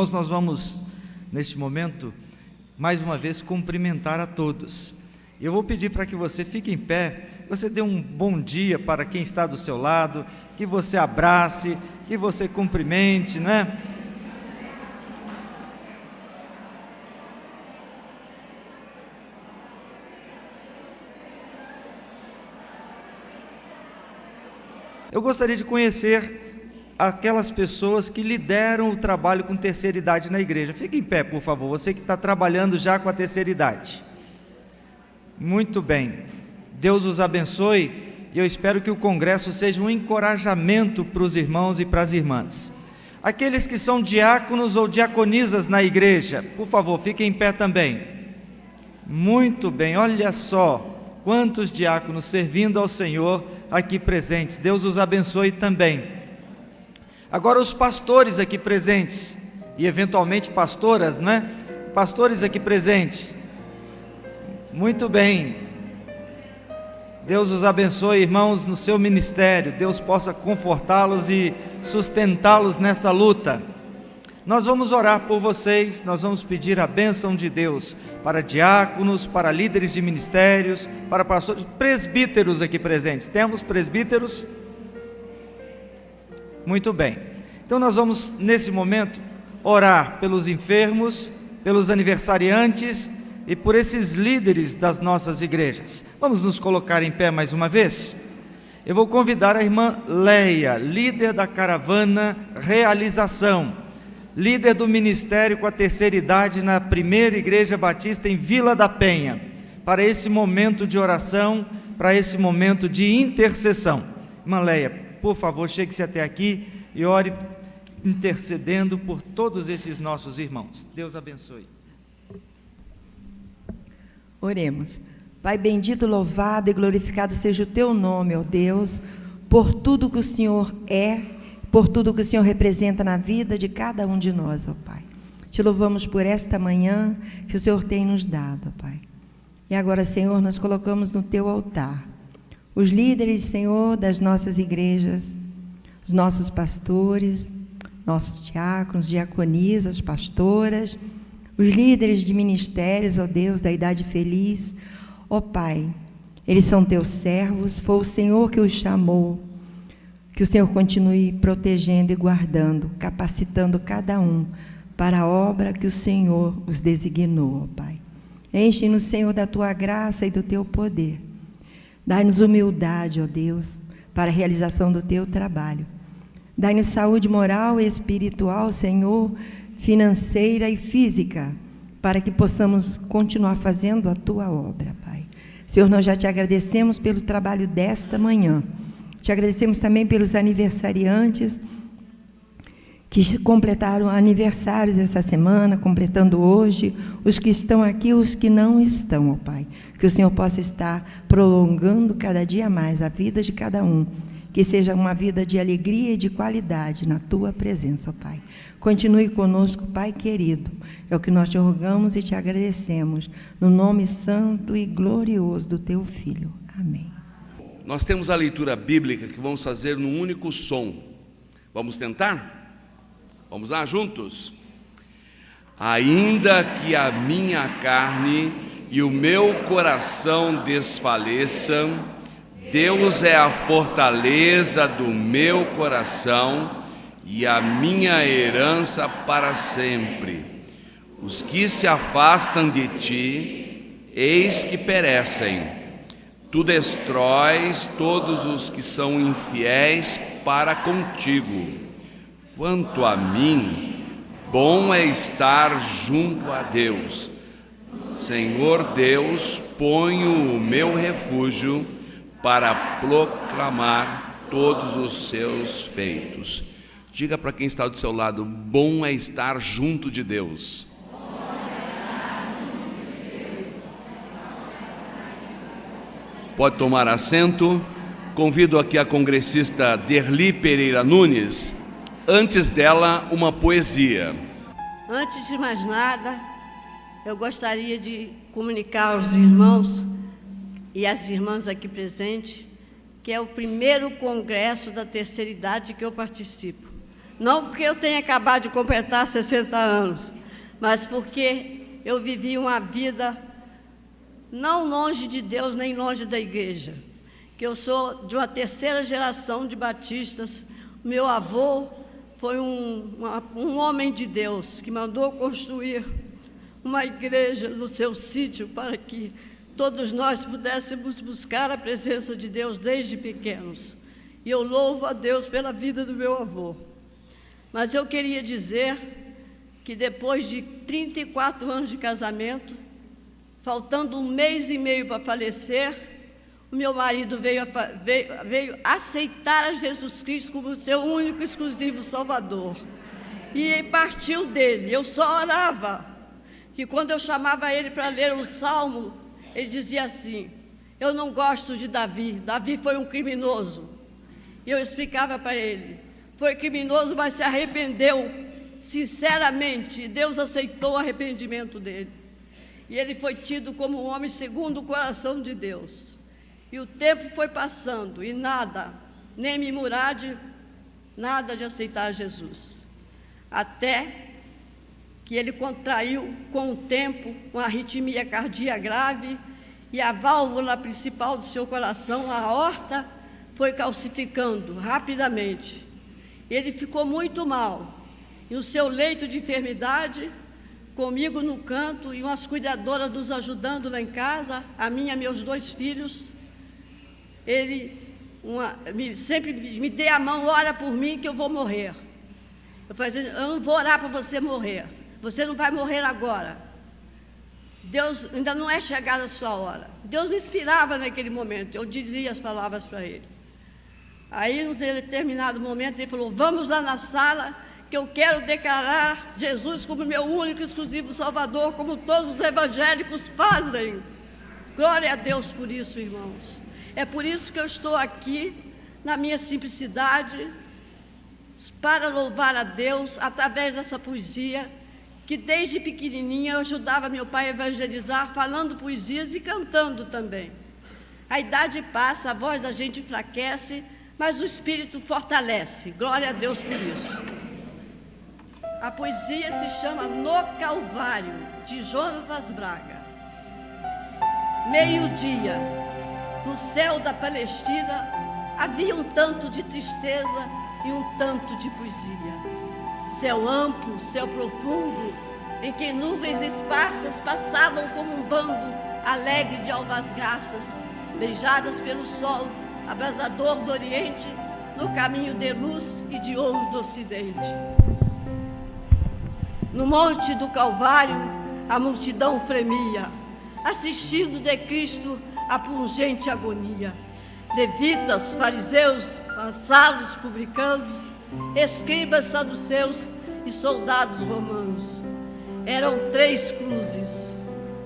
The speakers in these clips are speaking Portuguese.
Irmãos, nós vamos, neste momento, mais uma vez, cumprimentar a todos. Eu vou pedir para que você fique em pé, você dê um bom dia para quem está do seu lado, que você abrace, que você cumprimente, né? Eu gostaria de conhecer aquelas pessoas que lideram o trabalho com terceira idade na igreja. Fique em pé, por favor, você que está trabalhando já com a terceira idade. Muito bem, Deus os abençoe, e eu espero que o congresso seja um encorajamento para os irmãos e para as irmãs. Aqueles que são diáconos ou diaconisas na igreja, por favor, fiquem em pé também. Muito bem, olha só quantos diáconos servindo ao Senhor aqui presentes, Deus os abençoe também. Agora os pastores aqui presentes, e eventualmente pastoras, né? Pastores aqui presentes, muito bem, Deus os abençoe, irmãos, no seu ministério, Deus possa confortá-los e sustentá-los nesta luta. Nós vamos orar por vocês, nós vamos pedir a bênção de Deus para diáconos, para líderes de ministérios, para pastores, presbíteros aqui presentes. Temos presbíteros? Muito bem. Então nós vamos, nesse momento, orar pelos enfermos, pelos aniversariantes e por esses líderes das nossas igrejas. Vamos nos colocar em pé mais uma vez? Eu vou convidar a irmã Leia, líder da caravana Realização, líder do ministério com a terceira idade na primeira igreja batista em Vila da Penha, para esse momento de oração, para esse momento de intercessão. Irmã Leia, por favor, chegue-se até aqui e ore intercedendo por todos esses nossos irmãos. Deus abençoe. Oremos. Pai bendito, louvado e glorificado seja o teu nome, ó Deus, por tudo que o Senhor é, por tudo que o Senhor representa na vida de cada um de nós, ó Pai. Te louvamos por esta manhã que o Senhor tem nos dado, ó Pai. E agora, Senhor, nós colocamos no teu altar os líderes, Senhor, das nossas igrejas, os nossos pastores, nossos diáconos, diaconisas, pastoras, os líderes de ministérios, ó Deus, da idade feliz, ó Pai, eles são teus servos, foi o Senhor que os chamou. Que o Senhor continue protegendo e guardando, capacitando cada um para a obra que o Senhor os designou, ó Pai. Enche-nos, Senhor, da tua graça e do teu poder. Dai-nos humildade, ó Deus, para a realização do teu trabalho. Dai-nos saúde moral e espiritual, Senhor, financeira e física, para que possamos continuar fazendo a tua obra, Pai. Senhor, nós já te agradecemos pelo trabalho desta manhã. Te agradecemos também pelos aniversariantes que completaram aniversários essa semana, completando hoje, os que estão aqui, os que não estão, ó Pai. Que o Senhor possa estar prolongando cada dia mais a vida de cada um, que seja uma vida de alegria e de qualidade na tua presença, ó Pai. Continue conosco, Pai querido, é o que nós te rogamos e te agradecemos, no nome santo e glorioso do teu Filho. Amém. Nós temos a leitura bíblica que vamos fazer num único som. Vamos tentar? Vamos lá juntos? Ainda que a minha carne e o meu coração desfaleçam, Deus é a fortaleza do meu coração e a minha herança para sempre. Os que se afastam de ti, eis que perecem. Tu destróis todos os que são infiéis para contigo. Quanto a mim, bom é estar junto a Deus. Senhor Deus, ponho o meu refúgio para proclamar todos os seus feitos. Diga para quem está do seu lado, bom é estar junto de Deus. Pode tomar assento. Convido aqui a congressista Derli Pereira Nunes. Antes dela, uma poesia. Antes de mais nada, eu gostaria de comunicar aos irmãos e às irmãs aqui presentes que é o primeiro congresso da terceira idade que eu participo. Não porque eu tenha acabado de completar 60 anos, mas porque eu vivi uma vida não longe de Deus, nem longe da igreja. Que eu sou de uma terceira geração de batistas. Meu avô foi um homem de Deus, que mandou construir uma igreja no seu sítio para que todos nós pudéssemos buscar a presença de Deus desde pequenos. E eu louvo a Deus pela vida do meu avô. Mas eu queria dizer que depois de 34 anos de casamento, faltando 1 mês e meio para falecer, o meu marido veio aceitar a Jesus Cristo como seu único e exclusivo Salvador. E partiu dele. Eu só orava, que quando eu chamava ele para ler um salmo, ele dizia assim: eu não gosto de Davi, Davi foi um criminoso. E eu explicava para ele: foi criminoso, mas se arrependeu sinceramente, e Deus aceitou o arrependimento dele. E ele foi tido como um homem segundo o coração de Deus. E o tempo foi passando, e nada, nem Mimurade, nada de aceitar Jesus. Até que ele contraiu, com o tempo, uma arritmia cardíaca grave, e a válvula principal do seu coração, a aorta, foi calcificando rapidamente. Ele ficou muito mal. E o seu leito de enfermidade, comigo no canto, e umas cuidadoras nos ajudando lá em casa, a minha e meus 2 filhos, ele sempre me dê a mão, ora por mim que eu vou morrer. Eu falei assim: eu não vou orar para você morrer, você não vai morrer agora. Deus ainda não é chegada a sua hora. Deus me inspirava naquele momento, eu dizia as palavras para ele. Aí, num determinado momento, ele falou: vamos lá na sala, que eu quero declarar Jesus como meu único e exclusivo Salvador, como todos os evangélicos fazem. Glória a Deus por isso, irmãos. É por isso que eu estou aqui, na minha simplicidade, para louvar a Deus, através dessa poesia, que desde pequenininha eu ajudava meu pai a evangelizar, falando poesias e cantando também. A idade passa, a voz da gente enfraquece, mas o Espírito fortalece. Glória a Deus por isso. A poesia se chama No Calvário, de Jonatas Braga. Meio-dia, no céu da Palestina, havia um tanto de tristeza e um tanto de poesia. Céu amplo, céu profundo, em que nuvens esparsas passavam como um bando alegre de alvas garças, beijadas pelo sol abrasador do Oriente, no caminho de luz e de ouro do Ocidente. No monte do Calvário, a multidão fremia, assistindo de Cristo a pungente agonia. Levitas, fariseus, vassalos, publicanos, escribas, saduceus e soldados romanos. Eram 3 cruzes,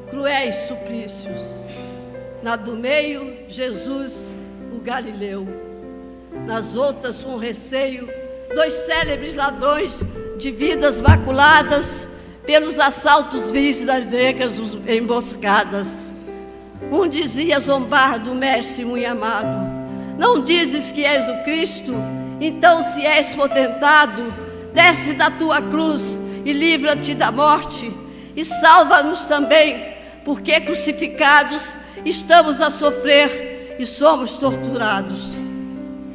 cruéis suplícios. Na do meio, Jesus, o Galileu. Nas outras, com receio, 2 célebres ladrões de vidas maculadas pelos assaltos vis das negras emboscadas. Um dizia zombar do mestre muito amado: não dizes que és o Cristo? Então, se és potentado, desce da tua cruz e livra-te da morte, e salva-nos também, porque crucificados estamos a sofrer e somos torturados.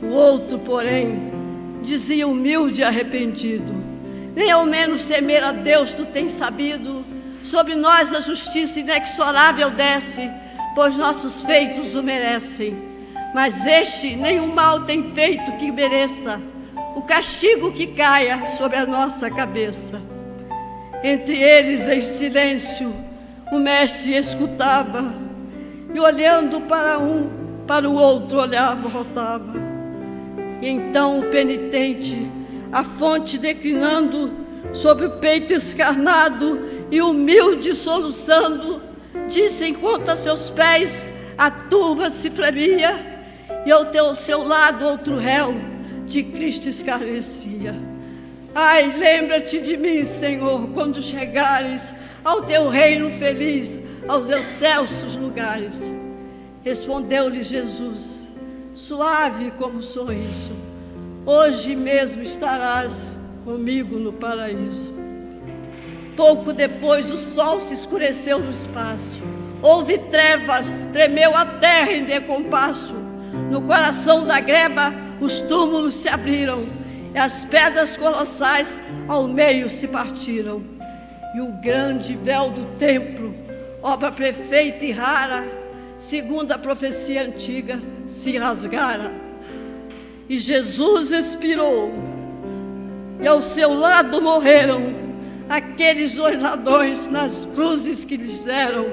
O outro, porém, dizia humilde e arrependido: nem ao menos temer a Deus tu tens sabido, sobre nós a justiça inexorável desce, pois nossos feitos o merecem. Mas este nenhum mal tem feito que mereça o castigo que caia sobre a nossa cabeça. Entre eles, em silêncio, o mestre escutava, e olhando para um, para o outro olhava, voltava. E então o penitente, a fonte declinando sobre o peito escarnado e humilde soluçando, disse enquanto a seus pés a turba se fremia, e ao teu seu lado outro réu de Cristo escarnecia. Ai, lembra-te de mim, Senhor, quando chegares ao teu reino feliz, aos excelsos lugares. Respondeu-lhe Jesus, suave como um sorriso: hoje mesmo estarás comigo no paraíso. Pouco depois o sol se escureceu no espaço. Houve trevas, tremeu a terra em descompasso. No coração da greba os túmulos se abriram, e as pedras colossais ao meio se partiram. E o grande véu do templo, obra perfeita e rara, segundo a profecia antiga, se rasgara. E Jesus expirou, e ao seu lado morreram aqueles 2 ladrões nas cruzes que lhes deram,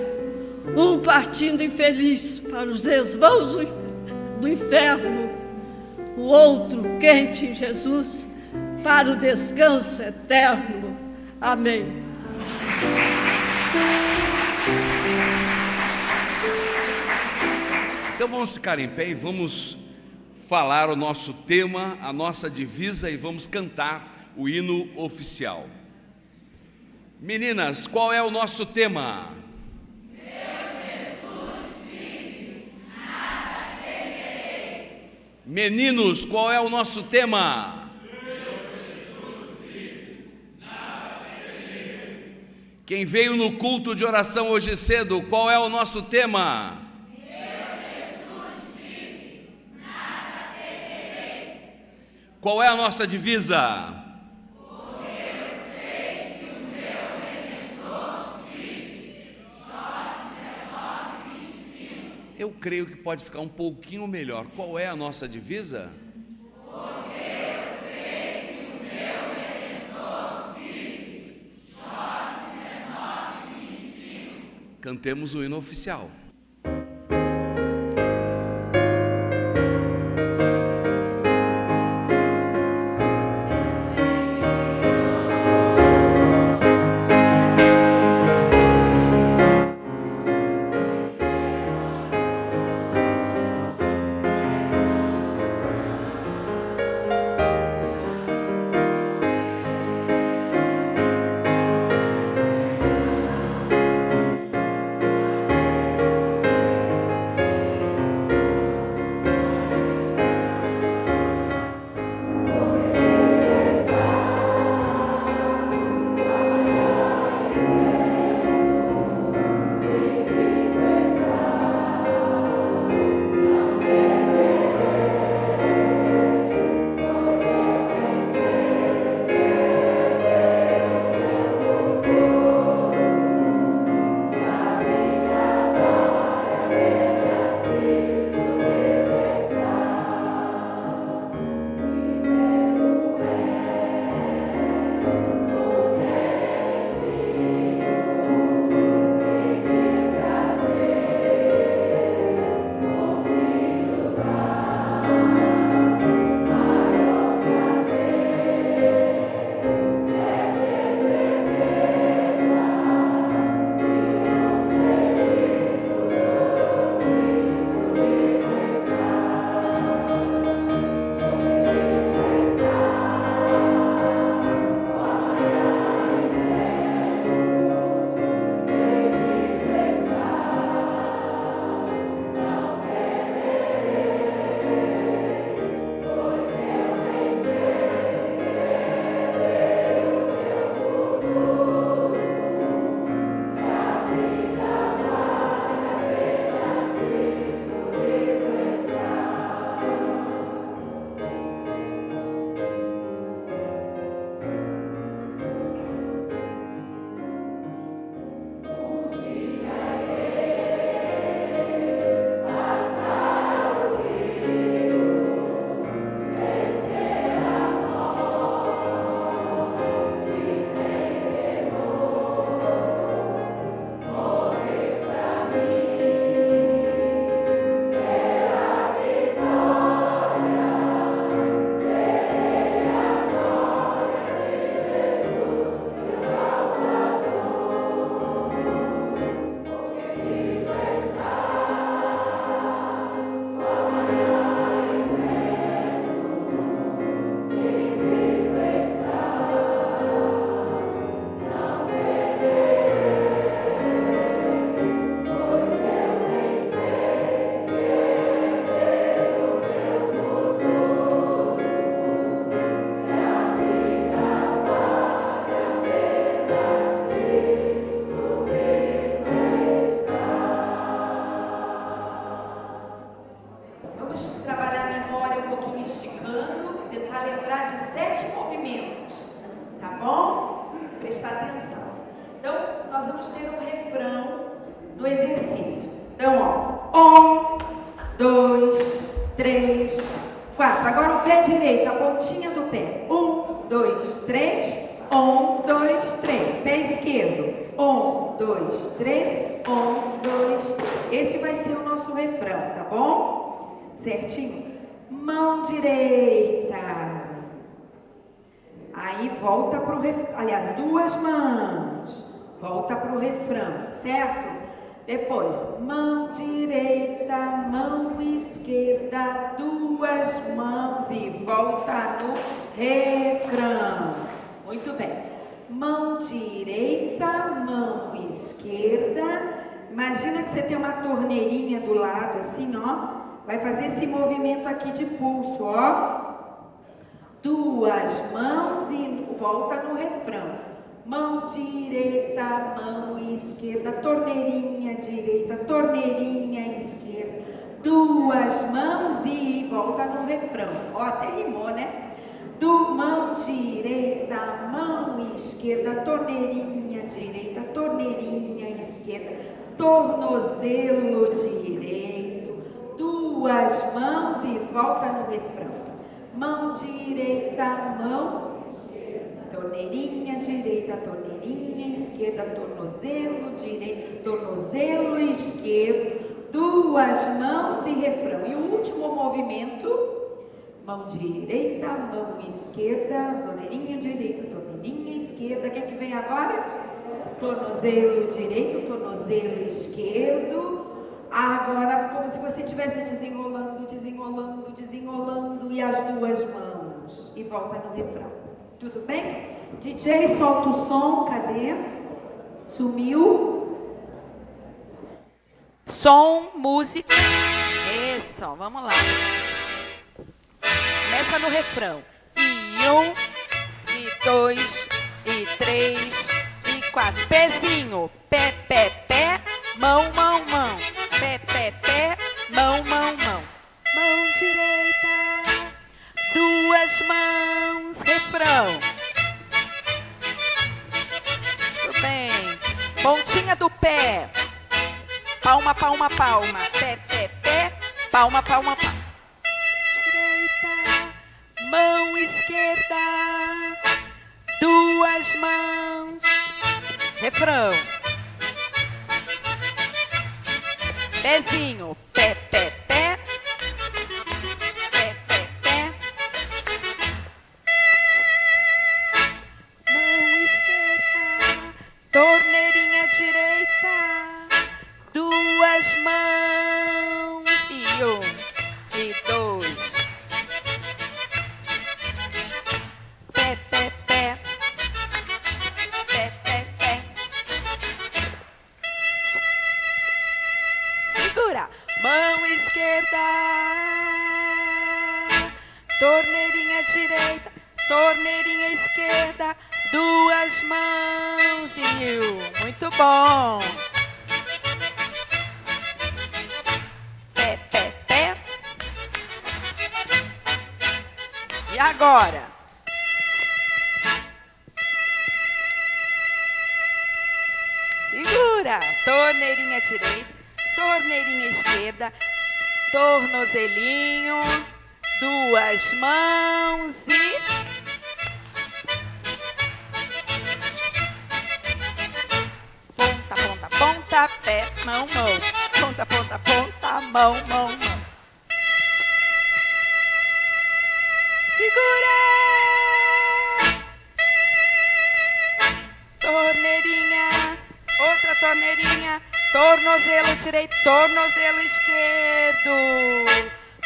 um partindo infeliz para os desvãos do inferno, o outro, crente em Jesus, para o descanso eterno. Amém. Então vamos ficar em pé e vamos falar o nosso tema, a nossa divisa, e vamos cantar o hino oficial. Meninas, qual é o nosso tema? Meninos, qual é o nosso tema? Quem veio no culto de oração hoje cedo, qual é o nosso tema? Qual é a nossa divisa? Eu creio que pode ficar um pouquinho melhor. Qual é a nossa divisa? Porque eu sei que o meu Redentor vive. Jó 19:25. Cantemos o hino oficial. refrão do exercício. Então, ó, 1, 2, 3, 4. Agora o pé direito, a pontinha do pé. 1, 2, 3. 1, 2, 3. Pé esquerdo. 1, 2, 3. 1, 2, 3. Esse vai ser o nosso refrão, tá bom? Certinho? Mão direita. Aí volta para o refrão. Aliás, duas mãos. Volta para o refrão, certo? Depois, mão direita, mão esquerda, duas mãos e volta no refrão. Muito bem. Mão direita, mão esquerda. Imagina que você tem uma torneirinha do lado, assim, ó. Vai fazer esse movimento aqui de pulso, ó. Duas mãos e volta no refrão. Mão direita, mão esquerda, torneirinha direita, torneirinha esquerda. Duas mãos e volta no refrão. Ó, até rimou, né? Mão direita, mão esquerda, torneirinha direita, torneirinha esquerda, tornozelo direito, duas mãos e volta no refrão. Mão direita, mão, torneirinha direita, torneirinha esquerda, tornozelo direito, tornozelo esquerdo, duas mãos e refrão. E o último movimento, mão direita, mão esquerda, torneirinha direita, torneirinha esquerda. O que é que vem agora? Tornozelo direito, tornozelo esquerdo. Agora, como se você estivesse desenrolando, desenrolando, desenrolando, e as duas mãos. E volta no refrão. Tudo bem? DJ, solta o som. Cadê? Sumiu? Som, música. Isso, vamos lá. Começa no refrão. E 1, e 2, e 3, e 4. Pezinho. Pé, pé, pé. Mão, mão, mão. Pé, pé, pé. Mão, mão, mão. Mão direita. Duas mãos. Refrão. Tudo bem. Pontinha do pé. Palma, palma, palma. Pé, pé, pé. Palma, palma, palma. Mão esquerda, duas mãos, refrão. Pezinho, pé, pé, pé, pé, pé, pé. Mão esquerda, torneirinha direita, duas mãos e 1, e 2. Mão esquerda, torneirinha direita, torneirinha esquerda, duas mãos e 1. Muito bom. Pé, pé, pé. E agora? Segura. Torneirinha direita. Torneirinha esquerda, tornozelinho, duas mãos e... Ponta, ponta, ponta, pé, mão, mão. Ponta, ponta, ponta, mão, mão, mão. Segura! Torneirinha, outra torneirinha. Tornozelo direito, tornozelo esquerdo.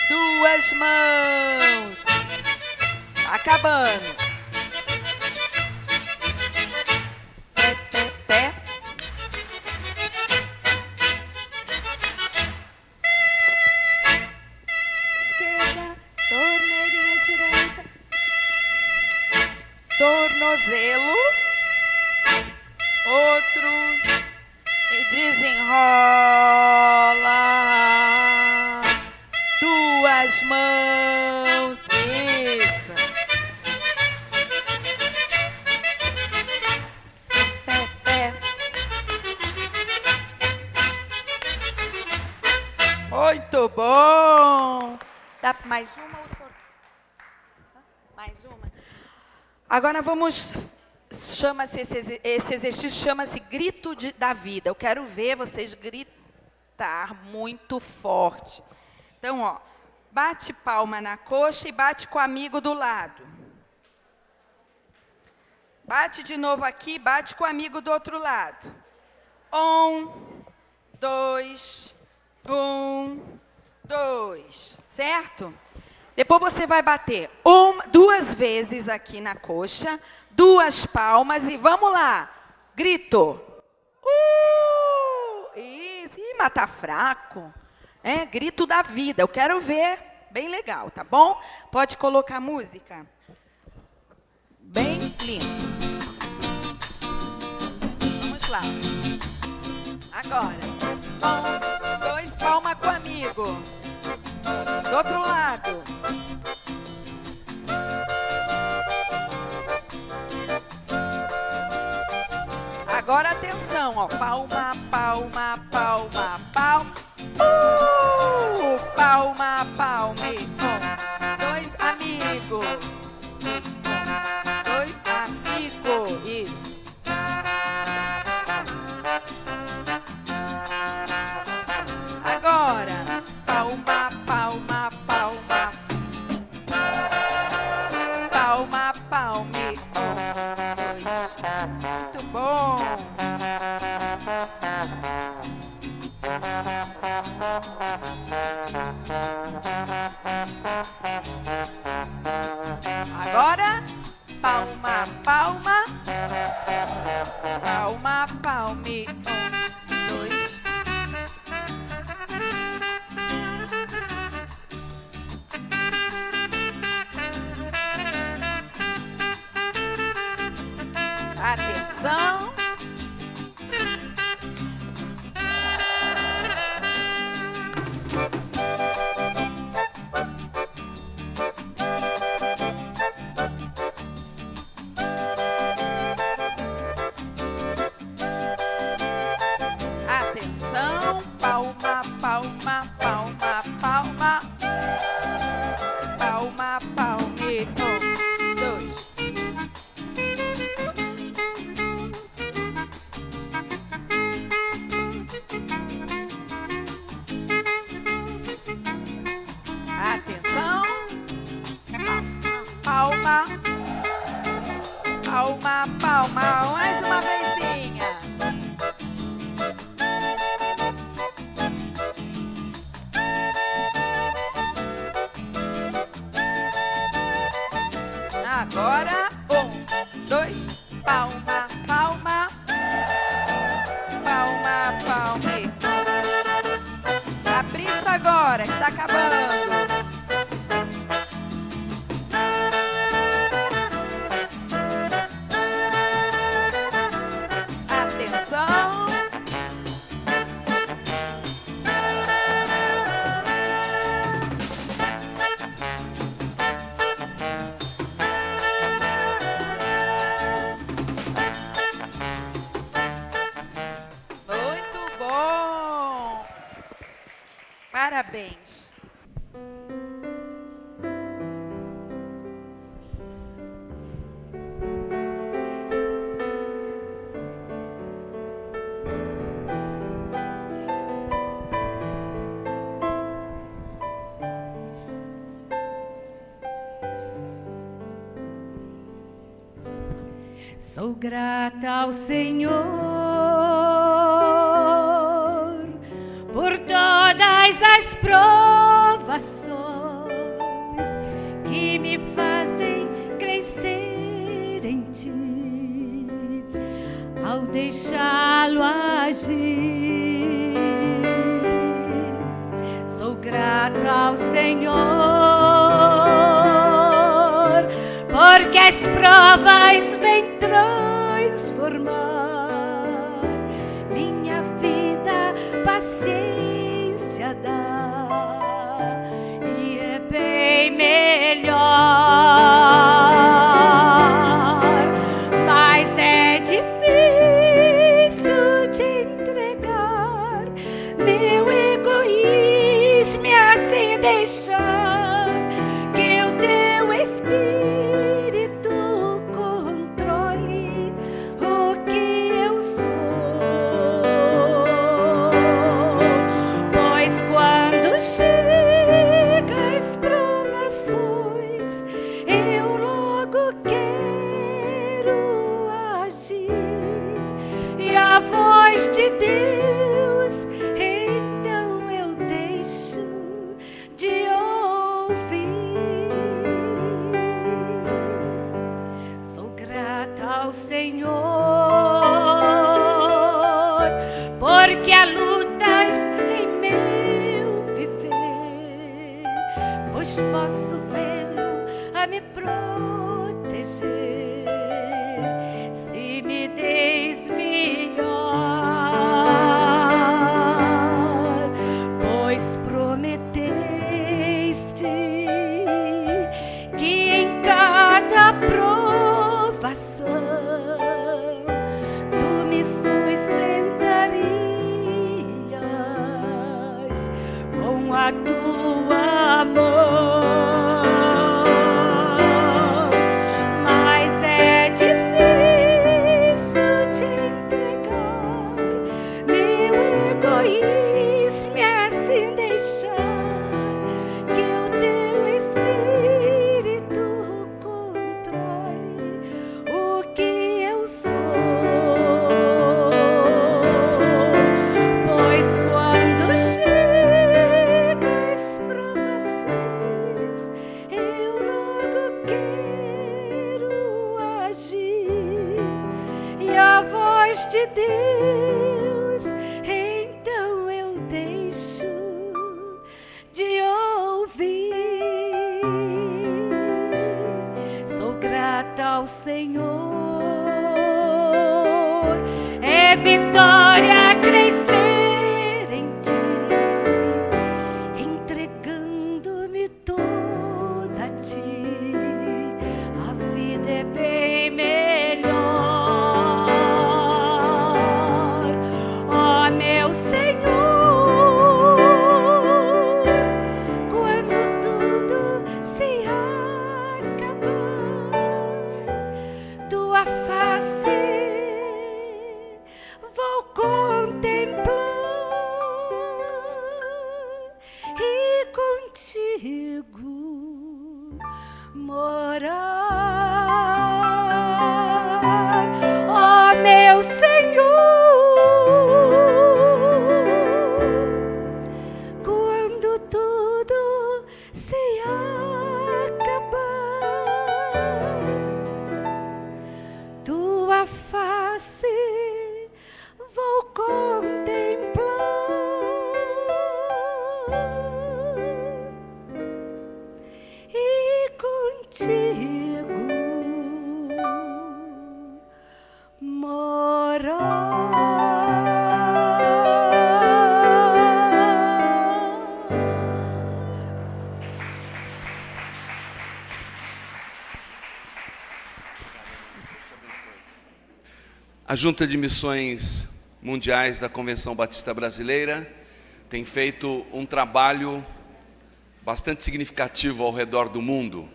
Duas mãos. Acabando. Pé, pé, pé. Esquerda, torneirinha direita. Tornozelo. Outro. E desenrola, duas mãos, isso. Pé, pé. Muito bom. Dá mais uma ou só? Mais uma. Agora vamos... esse exercício chama-se grito da vida. Eu quero ver vocês gritar muito forte. Então, ó, bate palma na coxa e bate com o amigo do lado. Bate de novo aqui, bate com o amigo do outro lado. 1, 2, 1, 2, certo? Depois você vai bater 2 vezes aqui na coxa, 2 palmas e vamos lá. Grito. Isso, mas tá fraco. É, grito da vida, eu quero ver. Bem legal, tá bom? Pode colocar música. Bem lindo. Vamos lá. Agora. 1, 2, palma com o amigo. Do outro lado. Agora atenção, ó. Palma, palma, palma, palma. Palma, palma. 2 amigos. 2 amigos. Isso. Agora. Palma, palma, palma. Palma, palma. 2. Muito bom. Agora, palma, palma, palma, palme, 1, 2. Atenção. Atenção, palma, palma, palma, palma. Palma, palme, 1, 2. Atenção. Palma, palma, palma. Mais uma vezinha. Agora, 1, 2, palma, palma, palma, palme. Capricha agora, que está acabando. Atenção. Muito bom. Parabéns. Sou grata ao Senhor por todas as provações que me fazem crescer em Ti, ao deixá-lo agir. Sou grata ao Senhor porque as provas vêm transformar minha vida, paciência dá, e é bem melhor. Mas é difícil de entregar meu egoísmo deixar que o teu Espírito controle o que eu sou. Pois quando chegam as provações, eu logo quero agir. E a voz de Deus, então eu deixo de ouvir. Sou grata ao Senhor, porque há lutas em meu viver, pois posso vê-lo a me proteger. Se me desviar, pois prometeste que em cada provação tu me sustentarias com a tua mão. Mas é difícil te entregar meu egoísmo e assim deixar que o teu Espírito controle o que eu sou. Pois quando chegam as provações, eu logo quero agir. E a voz de Deus, então eu deixo de ouvir. Sou grata ao Senhor, é vitória crescer em ti, entregando-me toda a ti. A vida é bem melhor, ó meu Senhor. Quando tudo se acabar, tua face vou contemplar e contigo morar, ó meu Senhor. Quando tudo se acabar, tua face vou contemplar e contigo morar. A Junta de Missões Mundiais da Convenção Batista Brasileira tem feito um trabalho bastante significativo ao redor do mundo.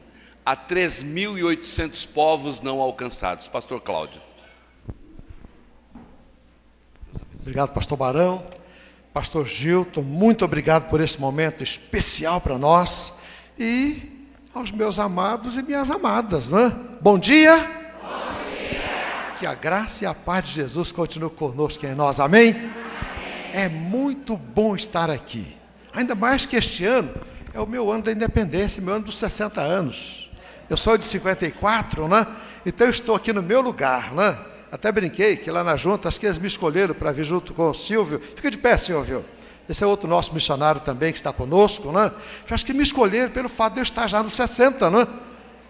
Há 3.800 povos não alcançados. Pastor Cláudio. Obrigado, pastor Barão. Pastor Gilton, muito obrigado por esse momento especial para nós. E aos meus amados e minhas amadas, né? Bom dia. Bom dia. Que a graça e a paz de Jesus continuem conosco em nós, amém? Amém? É muito bom estar aqui. Ainda mais que este ano é o meu ano da independência, meu ano dos 60 anos. Eu sou de 54, né? Então eu estou aqui no meu lugar, né? Até brinquei que lá na junta, acho que eles me escolheram para vir junto com o Silvio. Fica de pé, Silvio. Esse é outro nosso missionário também que está conosco, né? Acho que me escolheram pelo fato de eu estar já nos 60, né?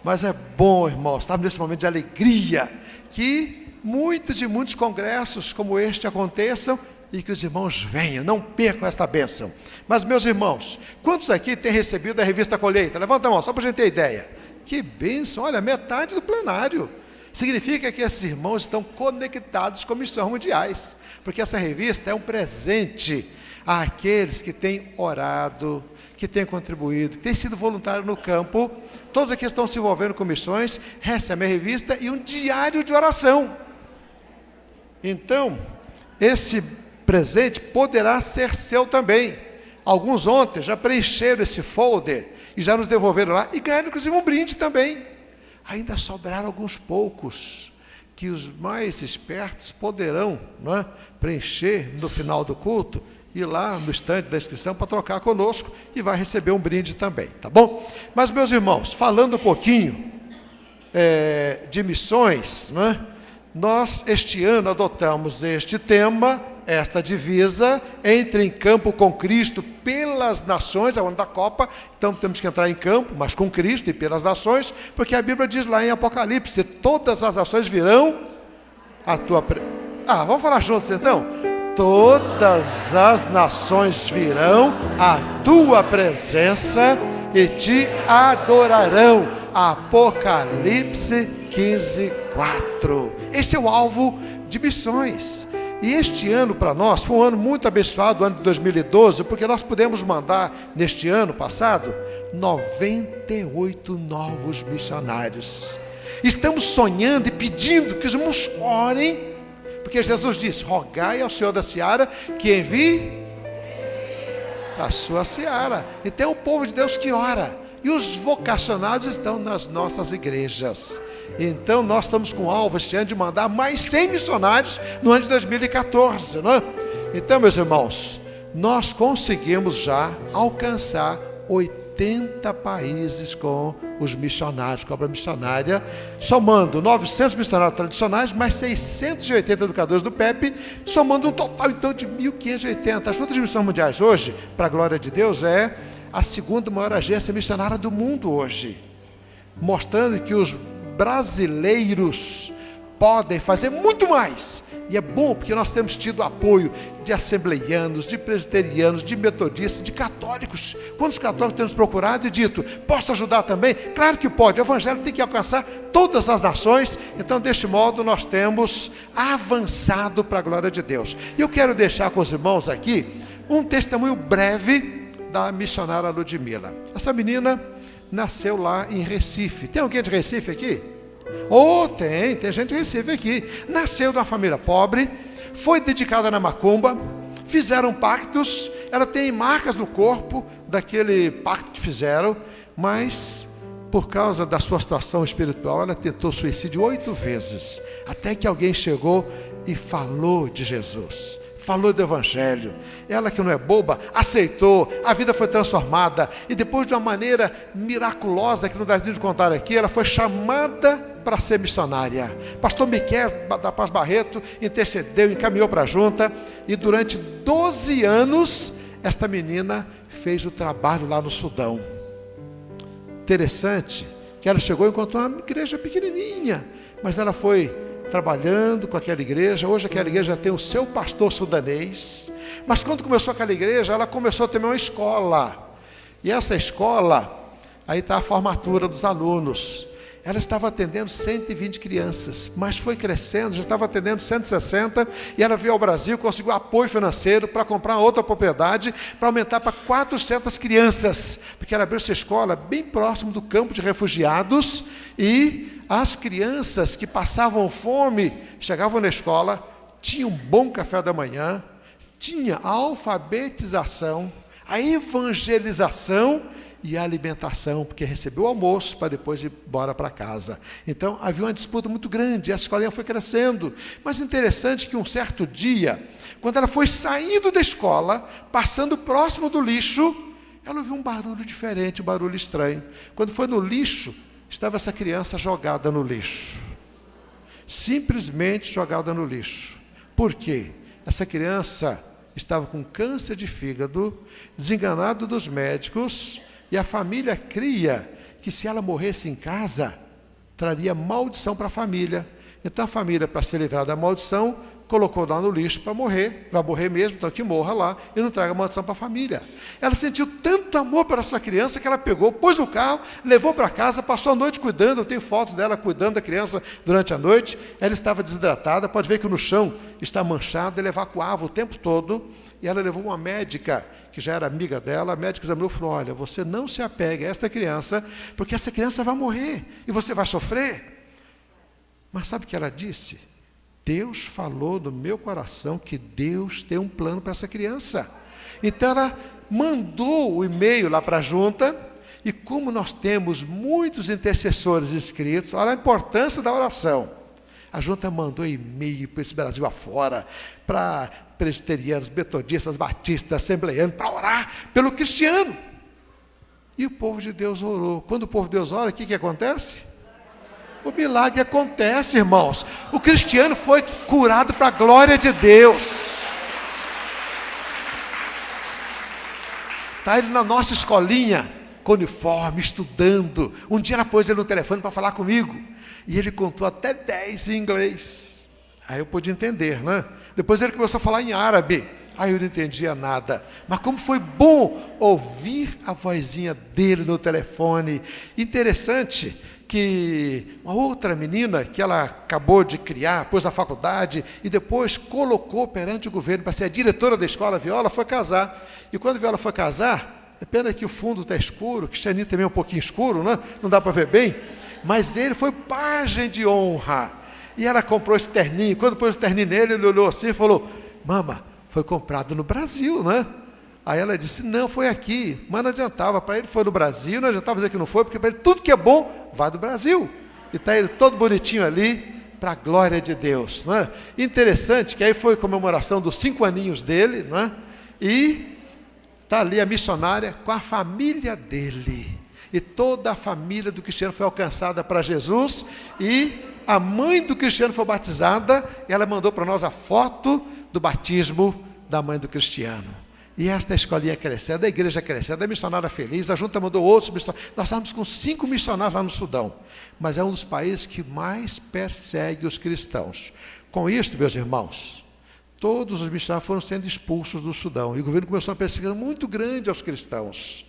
Mas é bom, irmãos, estamos nesse momento de alegria, que muitos e muitos congressos como este aconteçam e que os irmãos venham, não percam esta bênção. Mas, meus irmãos, quantos aqui têm recebido a revista Colheita? Levanta a mão, só para a gente ter ideia. Que bênção, olha, metade do plenário. Significa que esses irmãos estão conectados com missões mundiais, porque essa revista é um presente àqueles que têm orado, que têm contribuído, que têm sido voluntários no campo. Todos aqui estão se envolvendo com missões, recebem a revista e um diário de oração. Então, esse presente poderá ser seu também. Alguns ontem já preencheram esse folder e já nos devolveram lá e ganharam inclusive um brinde também. Ainda sobraram alguns poucos que os mais espertos poderão, não é, preencher no final do culto, ir lá no estande da inscrição para trocar conosco e vai receber um brinde também, tá bom? Mas, meus irmãos, falando um pouquinho de missões, não é? Nós este ano adotamos este tema, esta divisa, entre em campo com Cristo pelas nações, é o ano da Copa, então temos que entrar em campo, mas com Cristo e pelas nações, porque a Bíblia diz lá em Apocalipse, todas as nações virão a tua... vamos falar juntos então? Todas as nações virão à tua presença e te adorarão. Apocalipse 15:4. Este é o alvo de missões. E este ano para nós foi um ano muito abençoado, o ano de 2012, porque nós pudemos mandar, neste ano passado, 98 novos missionários. Estamos sonhando e pedindo que os irmãos orem, porque Jesus disse, rogai ao Senhor da seara que envie a sua seara. Então é o povo de Deus que ora. E os vocacionados estão nas nossas igrejas. Então nós estamos com o alvo este ano de mandar mais 100 missionários no ano de 2014, não é? Então, meus irmãos, nós conseguimos já alcançar 80 países com os missionários, com a obra missionária, somando 900 missionários tradicionais, mais 680 educadores do PEP, somando um total então de 1.580. As Juntas de Missões Mundiais hoje, para a glória de Deus, é a segunda maior agência missionária do mundo hoje, mostrando que os brasileiros podem fazer muito mais. E é bom porque nós temos tido apoio de assembleianos, de presbiterianos, de metodistas, de católicos. Quantos católicos temos procurado e dito, posso ajudar também? Claro que pode, o evangelho tem que alcançar todas as nações. Então, deste modo, nós temos avançado para a glória de Deus. E eu quero deixar com os irmãos aqui um testemunho breve da missionária Ludmila. Essa menina nasceu lá em Recife. Tem alguém de Recife aqui? Tem gente de Recife aqui. Nasceu de uma família pobre, foi dedicada na macumba, fizeram pactos, ela tem marcas no corpo daquele pacto que fizeram, mas por causa da sua situação espiritual, ela tentou suicídio 8 vezes, até que alguém chegou e falou de Jesus, falou do evangelho. Ela, que não é boba, aceitou, a vida foi transformada, e depois de uma maneira miraculosa, que não dá tempo de contar aqui, ela foi chamada para ser missionária. Pastor Miquel da Paz Barreto intercedeu, encaminhou para a junta, e durante 12 anos esta menina fez o trabalho lá no Sudão. Interessante que ela chegou e encontrou uma igreja pequenininha, mas ela foi trabalhando com aquela igreja. Hoje aquela igreja tem o seu pastor sudanês, mas quando começou aquela igreja, ela começou também uma escola, e essa escola, aí está a formatura dos alunos. Ela estava atendendo 120 crianças, mas foi crescendo, já estava atendendo 160, e ela veio ao Brasil, conseguiu apoio financeiro para comprar outra propriedade, para aumentar para 400 crianças, porque ela abriu essa escola bem próximo do campo de refugiados, e as crianças que passavam fome, chegavam na escola, tinham um bom café da manhã, tinha a alfabetização, a evangelização e a alimentação, porque recebeu o almoço para depois ir embora para casa. Então havia uma disputa muito grande, essa escolinha foi crescendo. Mas interessante que um certo dia, quando ela foi saindo da escola, passando próximo do lixo, ela ouviu um barulho diferente, um barulho estranho. Quando foi no lixo, estava essa criança jogada no lixo, simplesmente jogada no lixo. Por quê? Essa criança estava com câncer de fígado, desenganado dos médicos, e a família cria que se ela morresse em casa, traria maldição para a família. Então a família, para se livrar da maldição, colocou lá no lixo para morrer. Vai morrer mesmo, então que morra lá e não traga maldição para a família. Ela sentiu tanto amor por essa criança que ela pegou, pôs no carro, levou para casa, passou a noite cuidando. Eu tenho fotos dela cuidando da criança durante a noite. Ela estava desidratada, pode ver que no chão está manchado, ela evacuava o tempo todo. e ela levou uma médica, que já era amiga dela, a médica examinou e falou, olha, você não se apegue a esta criança, porque essa criança vai morrer, e você vai sofrer. Mas sabe o que ela disse? Deus falou no meu coração que Deus tem um plano para essa criança. Então ela mandou o e-mail lá para a junta, e como nós temos muitos intercessores inscritos, olha a importância da oração. A junta mandou e-mail para esse Brasil afora, para presbiterianos, metodistas, batistas, assembleianos, para orar pelo cristiano. E o povo de Deus orou. Quando o povo de Deus ora, o que acontece? O milagre acontece, irmãos. O cristiano foi curado para a glória de Deus. Está ele na nossa escolinha, com uniforme, estudando. Um dia ela pôs ele no telefone para falar comigo. E ele contou até 10 em inglês. Aí eu pude entender, né? Depois ele começou a falar em árabe. Aí eu não entendia nada. Mas como foi bom ouvir a vozinha dele no telefone. Interessante que uma outra menina que ela acabou de criar, pôs na faculdade e depois colocou perante o governo para ser a diretora da escola, a Viola, foi casar. E quando a Viola foi casar, é pena que o fundo está escuro, que o Xaninho também é um pouquinho escuro, né? Não dá para ver bem, mas ele foi pajem de honra. E ela comprou esse terninho. Quando pôs o terninho nele, ele olhou assim e falou, mama, foi comprado no Brasil, né? Aí ela disse, não, foi aqui. Mas não adiantava, para ele foi no Brasil, não adiantava dizer que não foi, porque para ele tudo que é bom vai do Brasil. E está ele todo bonitinho ali, para a glória de Deus. Não é? Interessante que aí foi a comemoração dos 5 aninhos dele, não é? E está ali a missionária com a família dele. E toda a família do Cristiano foi alcançada para Jesus, e a mãe do Cristiano foi batizada, e ela mandou para nós a foto do batismo da mãe do Cristiano. E esta escolinha crescendo, a igreja crescendo, a missionária feliz, a junta mandou outros missionários. Nós estávamos com 5 missionários lá no Sudão, mas é um dos países que mais persegue os cristãos. Com isto, meus irmãos, todos os missionários foram sendo expulsos do Sudão, e o governo começou uma perseguição muito grande aos cristãos.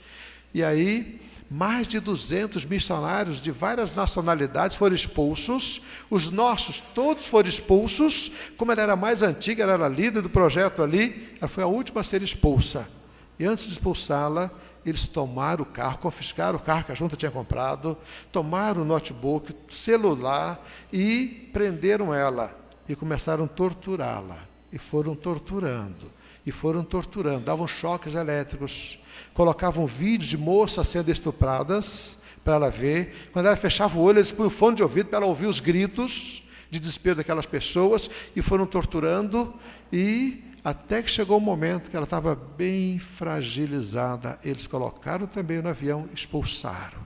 E aí, mais de 200 missionários de várias nacionalidades foram expulsos, os nossos todos foram expulsos. Como ela era mais antiga, ela era líder do projeto ali, ela foi a última a ser expulsa. E antes de expulsá-la, eles tomaram o carro, confiscaram o carro que a junta tinha comprado, tomaram o notebook, o celular e prenderam ela e começaram a torturá-la. E foram torturando, davam choques elétricos, colocavam vídeos de moças sendo estupradas para ela ver. Quando ela fechava o olho, eles punham fone de ouvido para ela ouvir os gritos de desespero daquelas pessoas, e foram torturando, e até que chegou o momento que ela estava bem fragilizada, eles colocaram também no avião, expulsaram.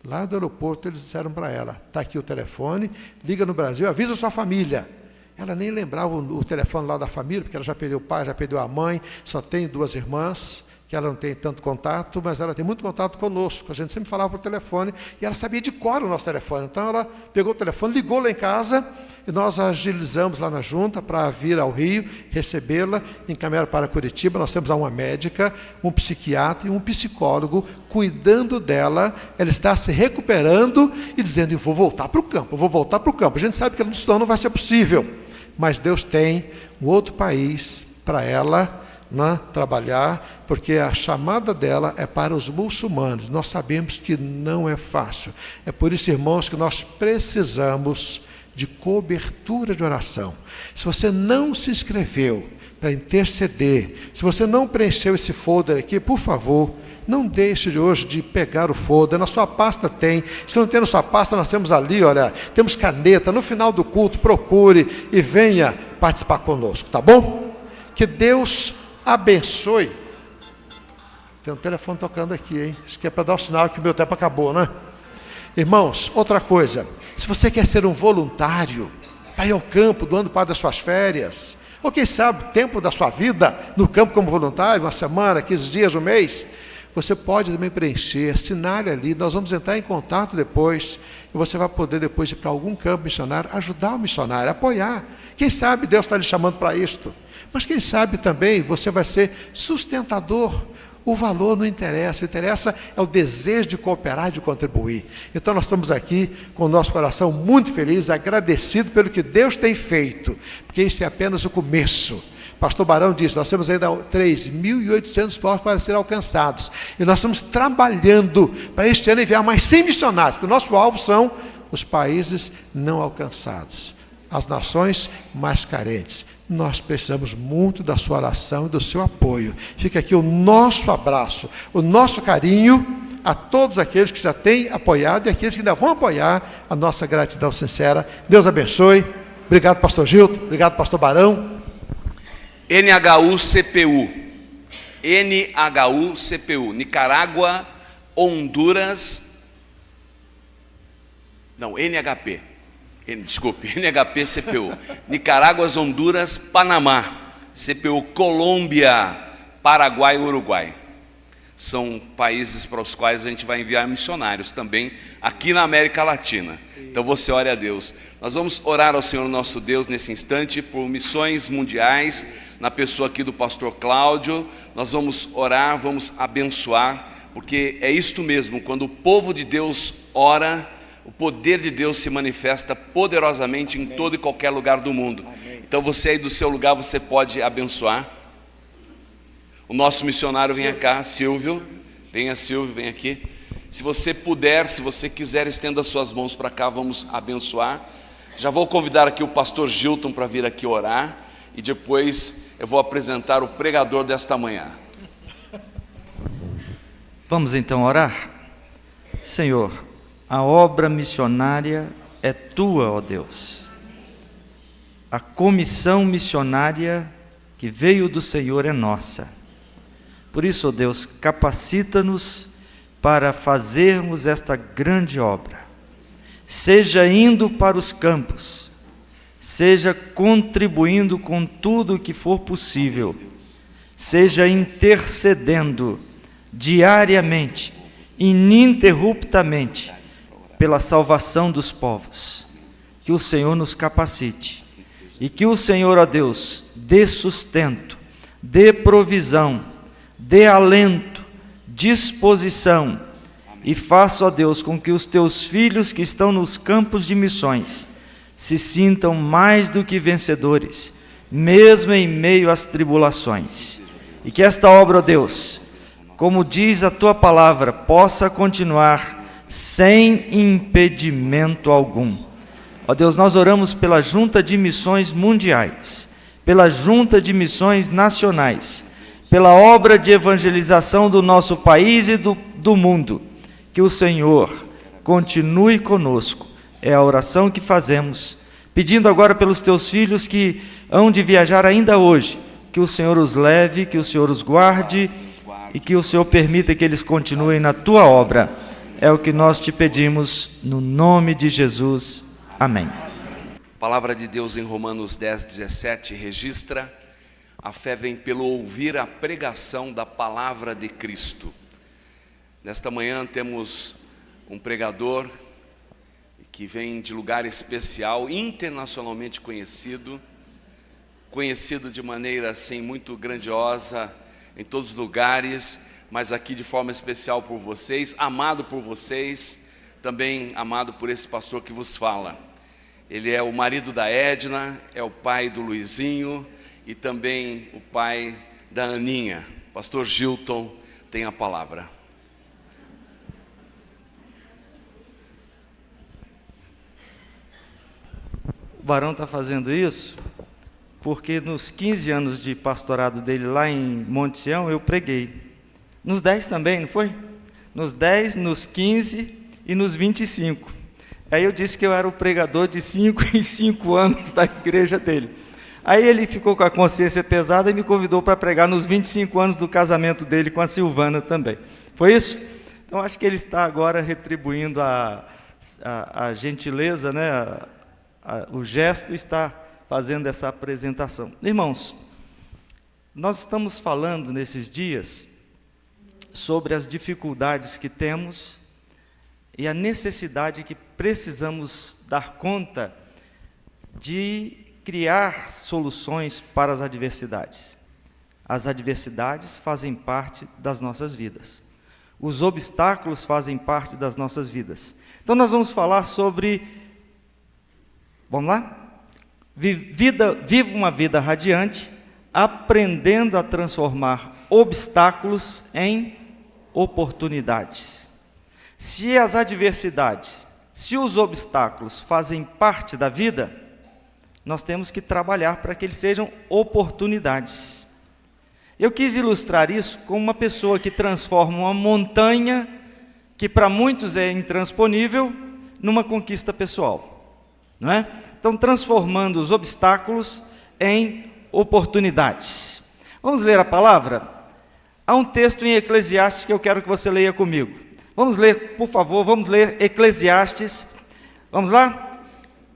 Lá do aeroporto eles disseram para ela, está aqui o telefone, liga no Brasil, avisa a sua família. Ela nem lembrava o telefone lá da família, porque ela já perdeu o pai, já perdeu a mãe, só tem 2 irmãs, que ela não tem tanto contato, mas ela tem muito contato conosco. A gente sempre falava por telefone, e ela sabia de cor o nosso telefone. Então ela pegou o telefone, ligou lá em casa, e nós agilizamos lá na junta para vir ao Rio, recebê-la, encaminhar para Curitiba. Nós temos lá uma médica, um psiquiatra e um psicólogo cuidando dela. Ela está se recuperando e dizendo, eu vou voltar para o campo, eu vou voltar para o campo. A gente sabe que no Sudão não vai ser possível, mas Deus tem um outro país para ela, né, trabalhar, porque a chamada dela é para os muçulmanos. Nós sabemos que não é fácil. É por isso, irmãos, que nós precisamos de cobertura de oração. Se você não se inscreveu para interceder, se você não preencheu esse folder aqui, por favor, não deixe de hoje de pegar o folder. Na sua pasta tem. Se não tem na sua pasta, nós temos ali, olha, temos caneta. No final do culto, procure e venha participar conosco, tá bom? Que Deus abençoe. Tem um telefone tocando aqui, hein? Isso aqui é para dar o sinal que o meu tempo acabou, né? Irmãos, outra coisa. Se você quer ser um voluntário, para ir ao campo, doando parte das suas férias, ou quem sabe, tempo da sua vida no campo como voluntário, uma semana, 15 dias, um mês, você pode também preencher, assinale ali, nós vamos entrar em contato depois, e você vai poder depois ir para algum campo missionário, ajudar o missionário, apoiar. Quem sabe Deus está lhe chamando para isto, mas quem sabe também você vai ser sustentador. O valor não interessa, o que interessa é o desejo de cooperar e de contribuir. Então nós estamos aqui com o nosso coração muito feliz, agradecido pelo que Deus tem feito, porque isso é apenas o começo. Pastor Barão disse, nós temos ainda 3.800 povos para serem alcançados. E nós estamos trabalhando para este ano enviar mais 100 missionários, porque o nosso alvo são os países não alcançados, as nações mais carentes. Nós precisamos muito da sua oração e do seu apoio. Fica aqui o nosso abraço, o nosso carinho a todos aqueles que já têm apoiado e aqueles que ainda vão apoiar, a nossa gratidão sincera. Deus abençoe. Obrigado, pastor Gilton. Obrigado, pastor Barão. NHU-CPU. NHU-CPU. Nicarágua, Honduras. Não, NHP. Desculpe, NHP-CPU. Nicarágua, Honduras, Panamá. CPU Colômbia, Paraguai e Uruguai. São países para os quais a gente vai enviar missionários também aqui na América Latina. Então você ore a Deus. Nós vamos orar ao Senhor nosso Deus nesse instante por missões mundiais, na pessoa aqui do pastor Cláudio. Nós vamos orar, vamos abençoar, porque é isto mesmo, quando o povo de Deus ora, o poder de Deus se manifesta poderosamente em todo e qualquer lugar do mundo. Então você aí do seu lugar, você pode abençoar. O nosso missionário vem cá, Silvio. Venha, Silvio, vem aqui. Se você puder, se você quiser, estenda suas mãos para cá, vamos abençoar. Já vou convidar aqui o pastor Gilton para vir aqui orar. E depois eu vou apresentar o pregador desta manhã. Vamos então orar? Senhor, a obra missionária é tua, ó Deus. A comissão missionária que veio do Senhor é nossa. Por isso, ó Deus, capacita-nos para fazermos esta grande obra. Seja indo para os campos, seja contribuindo com tudo o que for possível, seja intercedendo diariamente, ininterruptamente, pela salvação dos povos. Que o Senhor nos capacite e que o Senhor, ó Deus, dê sustento, dê provisão, dê alento, disposição e faça, ó Deus, com que os teus filhos que estão nos campos de missões se sintam mais do que vencedores, mesmo em meio às tribulações. E que esta obra, ó Deus, como diz a tua palavra, possa continuar sem impedimento algum. Ó Deus, nós oramos pela Junta de Missões Mundiais, pela Junta de Missões Nacionais, pela obra de evangelização do nosso país e do mundo. Que o Senhor continue conosco. É a oração que fazemos, pedindo agora pelos teus filhos que hão de viajar ainda hoje. Que o Senhor os leve, que o Senhor os guarde e que o Senhor permita que eles continuem na tua obra. É o que nós te pedimos, no nome de Jesus. Amém. A palavra de Deus em Romanos 10:17 registra: a fé vem pelo ouvir a pregação da palavra de Cristo. Nesta manhã temos um pregador que vem de lugar especial, internacionalmente conhecido de maneira assim muito grandiosa em todos os lugares, mas aqui de forma especial por vocês, amado por vocês, também amado por esse pastor que vos fala. Ele é o marido da Edna, é o pai do Luizinho e também o pai da Aninha. Pastor Gilton tem a palavra. O Barão está fazendo isso porque nos 15 anos de pastorado dele lá em Monte Sião eu preguei. Nos 10 também, não foi? Nos 10, nos 15 e nos 25. Aí eu disse que eu era o pregador de 5 em 5 anos da igreja dele. Aí ele ficou com a consciência pesada e me convidou para pregar nos 25 anos do casamento dele com a Silvana também. Foi isso? Então acho que ele está agora retribuindo a gentileza, né? O gesto, está fazendo essa apresentação. Irmãos, nós estamos falando nesses dias sobre as dificuldades que temos e a necessidade que precisamos dar conta de criar soluções para as adversidades. As adversidades fazem parte das nossas vidas. Os obstáculos fazem parte das nossas vidas. Então nós vamos falar sobre, vamos lá? Viva uma vida radiante aprendendo a transformar obstáculos em oportunidades. Se as adversidades, se os obstáculos fazem parte da vida, nós temos que trabalhar para que eles sejam oportunidades. Eu quis ilustrar isso com uma pessoa que transforma uma montanha, que para muitos é intransponível, numa conquista pessoal, não é? Então, transformando os obstáculos em oportunidades. Vamos ler a palavra? Há um texto em Eclesiastes que eu quero que você leia comigo. Vamos ler, por favor, vamos ler Eclesiastes. Vamos lá?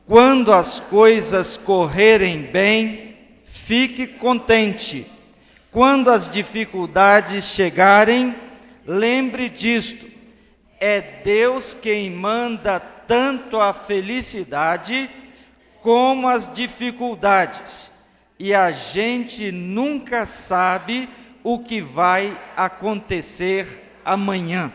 Quando as coisas correrem bem, fique contente. Quando as dificuldades chegarem, lembre disto: é Deus quem manda tanto a felicidade como as dificuldades, e a gente nunca sabe o que vai acontecer amanhã.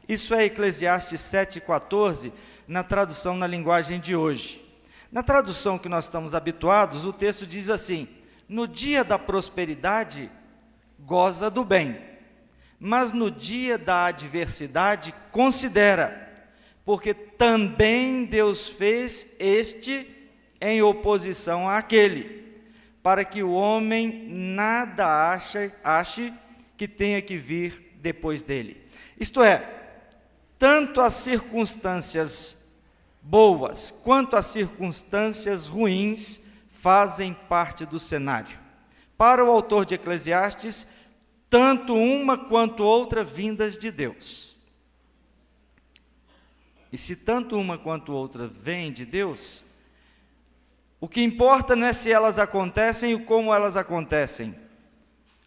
Isso é Eclesiastes 7,14, na tradução na linguagem de hoje. Na tradução que nós estamos habituados, o texto diz assim: no dia da prosperidade, goza do bem, mas no dia da adversidade, considera, porque também Deus fez este em oposição àquele, para que o homem nada ache que tenha que vir depois dele. Isto é, tanto as circunstâncias boas quanto as circunstâncias ruins fazem parte do cenário. Para o autor de Eclesiastes, tanto uma quanto outra vindas de Deus. E se tanto uma quanto outra vem de Deus, o que importa não é se elas acontecem ou como elas acontecem.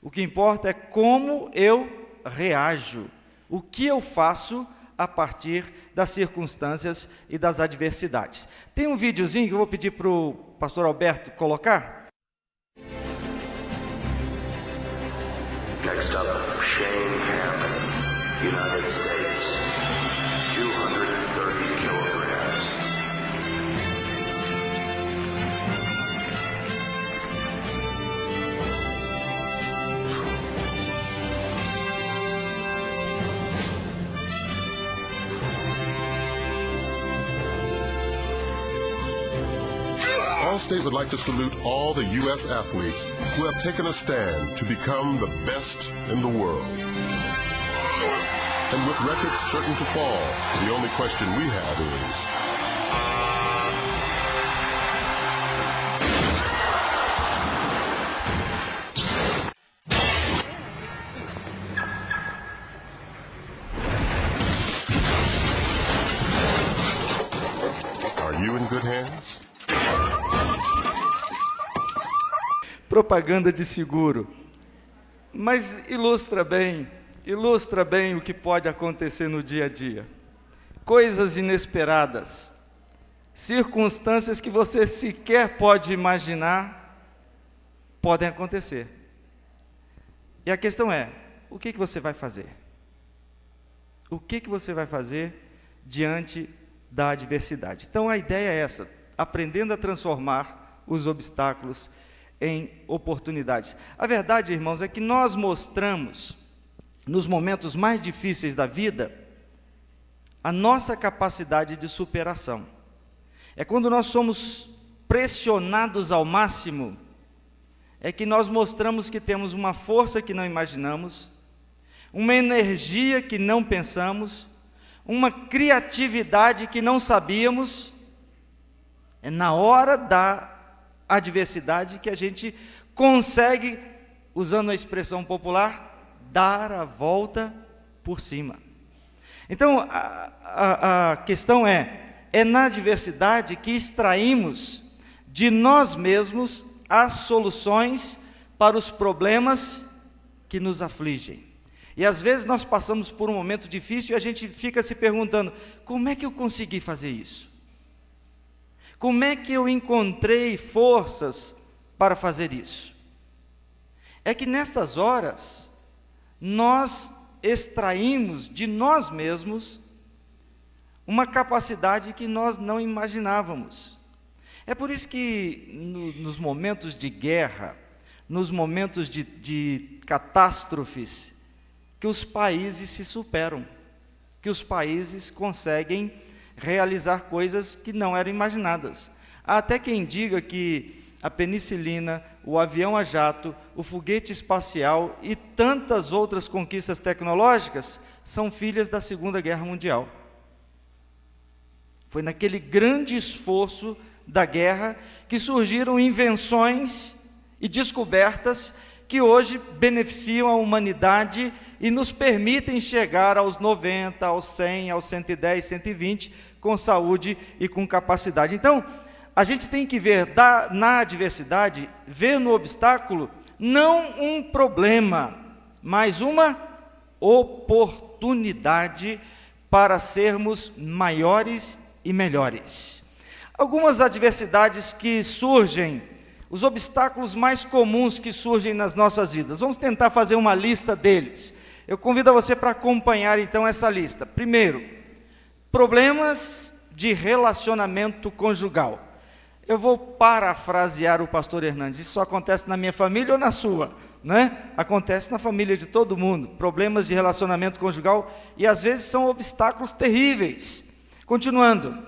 O que importa é como eu reajo, o que eu faço a partir das circunstâncias e das adversidades. Tem um videozinho que eu vou pedir para o pastor Alberto colocar. Next up, Shane Hammond, United States, 230 kilograms. Allstate would like to salute all the U.S. athletes who have taken a stand to become the best in the world. And with records certain to fall, the only question we have is, are you in good hands? Propaganda de seguro, mas ilustra bem o que pode acontecer no dia a dia. Coisas inesperadas, circunstâncias que você sequer pode imaginar, podem acontecer. E a questão é, o que você vai fazer? O que você vai fazer diante da adversidade? Então a ideia é essa, aprendendo a transformar os obstáculos em oportunidades. A verdade, irmãos, é que nós mostramos, nos momentos mais difíceis da vida, a nossa capacidade de superação. É quando nós somos pressionados ao máximo, é que nós mostramos que temos uma força que não imaginamos, uma energia que não pensamos, uma criatividade que não sabíamos. É na hora da adversidade que a gente consegue, usando a expressão popular, dar a volta por cima. Então, a questão é na adversidade que extraímos de nós mesmos as soluções para os problemas que nos afligem. E às vezes nós passamos por um momento difícil e a gente fica se perguntando, como é que eu consegui fazer isso? Como é que eu encontrei forças para fazer isso? É que nestas horas, nós extraímos de nós mesmos uma capacidade que nós não imaginávamos. É por isso que nos momentos de guerra, nos momentos de catástrofes, que os países se superam, que os países conseguem realizar coisas que não eram imaginadas. Há até quem diga que a penicilina, o avião a jato, o foguete espacial e tantas outras conquistas tecnológicas são filhas da Segunda Guerra Mundial. Foi naquele grande esforço da guerra que surgiram invenções e descobertas que hoje beneficiam a humanidade e nos permitem chegar aos 90, aos 100, aos 110, 120, com saúde e com capacidade. Então, a gente tem que ver na adversidade, ver no obstáculo, não um problema, mas uma oportunidade para sermos maiores e melhores. Algumas adversidades que surgem, os obstáculos mais comuns que surgem nas nossas vidas. Vamos tentar fazer uma lista deles. Eu convido você para acompanhar então essa lista. Primeiro, problemas de relacionamento conjugal. Eu vou parafrasear o pastor Hernandes. Isso só acontece na minha família ou na sua? Né? Acontece na família de todo mundo. Problemas de relacionamento conjugal e às vezes são obstáculos terríveis. Continuando,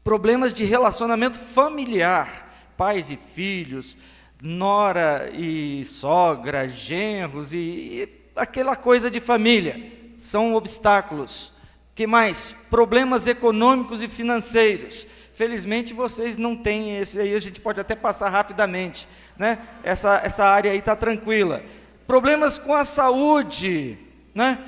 problemas de relacionamento familiar, pais e filhos, nora e sogra, genros e aquela coisa de família, são obstáculos. Que mais? Problemas econômicos e financeiros. Felizmente vocês não têm esse aí, a gente pode até passar rapidamente, né? Essa área aí está tranquila. Problemas com a saúde, né?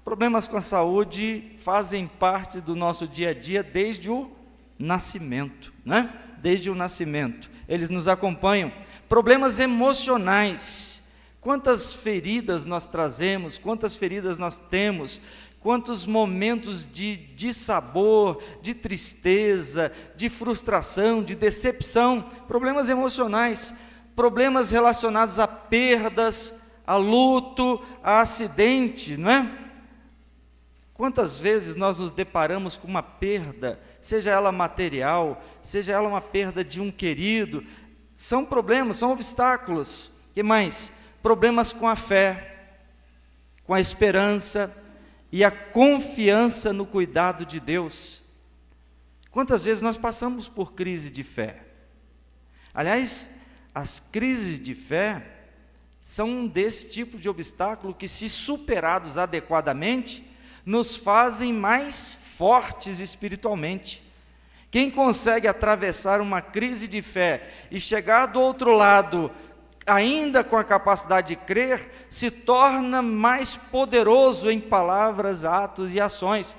Problemas com a saúde fazem parte do nosso dia a dia desde o nascimento, né? Desde o nascimento, eles nos acompanham. Problemas emocionais, quantas feridas nós trazemos, quantas feridas nós temos, quantos momentos de dissabor, de tristeza, de frustração, de decepção, problemas emocionais, problemas relacionados a perdas, a luto, a acidente, não é? Quantas vezes nós nos deparamos com uma perda, seja ela material, seja ela uma perda de um querido, são problemas, são obstáculos. Que mais? Problemas com a fé, com a esperança e a confiança no cuidado de Deus. Quantas vezes nós passamos por crise de fé? Aliás, as crises de fé são um desse tipo de obstáculo que, se superados adequadamente, nos fazem mais fortes espiritualmente. Quem consegue atravessar uma crise de fé e chegar do outro lado, ainda com a capacidade de crer, se torna mais poderoso em palavras, atos e ações.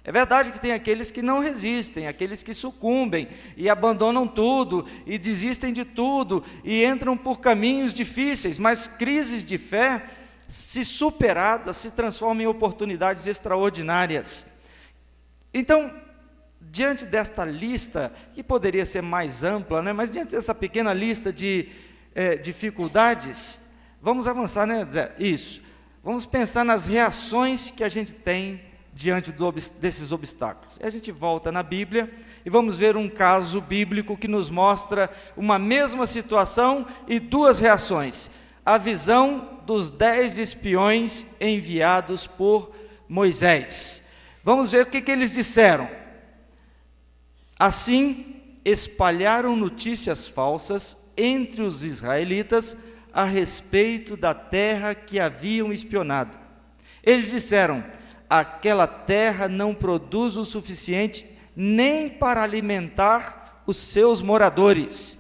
É verdade que tem aqueles que não resistem, aqueles que sucumbem e abandonam tudo, e desistem de tudo, e entram por caminhos difíceis, mas crises de fé, se superadas, se transformam em oportunidades extraordinárias. Então, diante desta lista, que poderia ser mais ampla, né? Mas diante dessa pequena lista de dificuldades, vamos avançar, né, Zé? Isso. Vamos pensar nas reações que a gente tem diante desses obstáculos. E a gente volta na Bíblia e vamos ver um caso bíblico que nos mostra uma mesma situação e duas reações. A visão dos 10 espiões enviados por Moisés. Vamos ver o que eles disseram. Assim, espalharam notícias falsas entre os israelitas a respeito da terra que haviam espionado. Eles disseram: aquela terra não produz o suficiente nem para alimentar os seus moradores.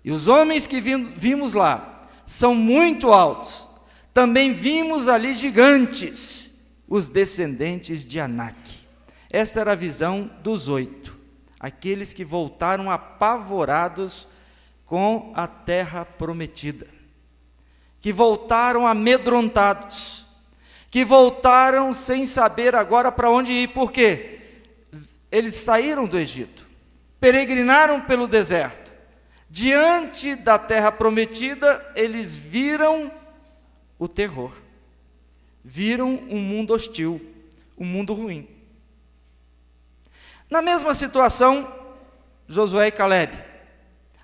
E os homens que vimos lá são muito altos. Também vimos ali gigantes, os descendentes de Anak. Esta era a visão dos 8, aqueles que voltaram apavorados com a terra prometida, que voltaram amedrontados, que voltaram sem saber agora para onde ir. Por quê? Eles saíram do Egito, peregrinaram pelo deserto, diante da terra prometida, eles viram o terror, viram um mundo hostil, um mundo ruim. Na mesma situação, Josué e Calebe.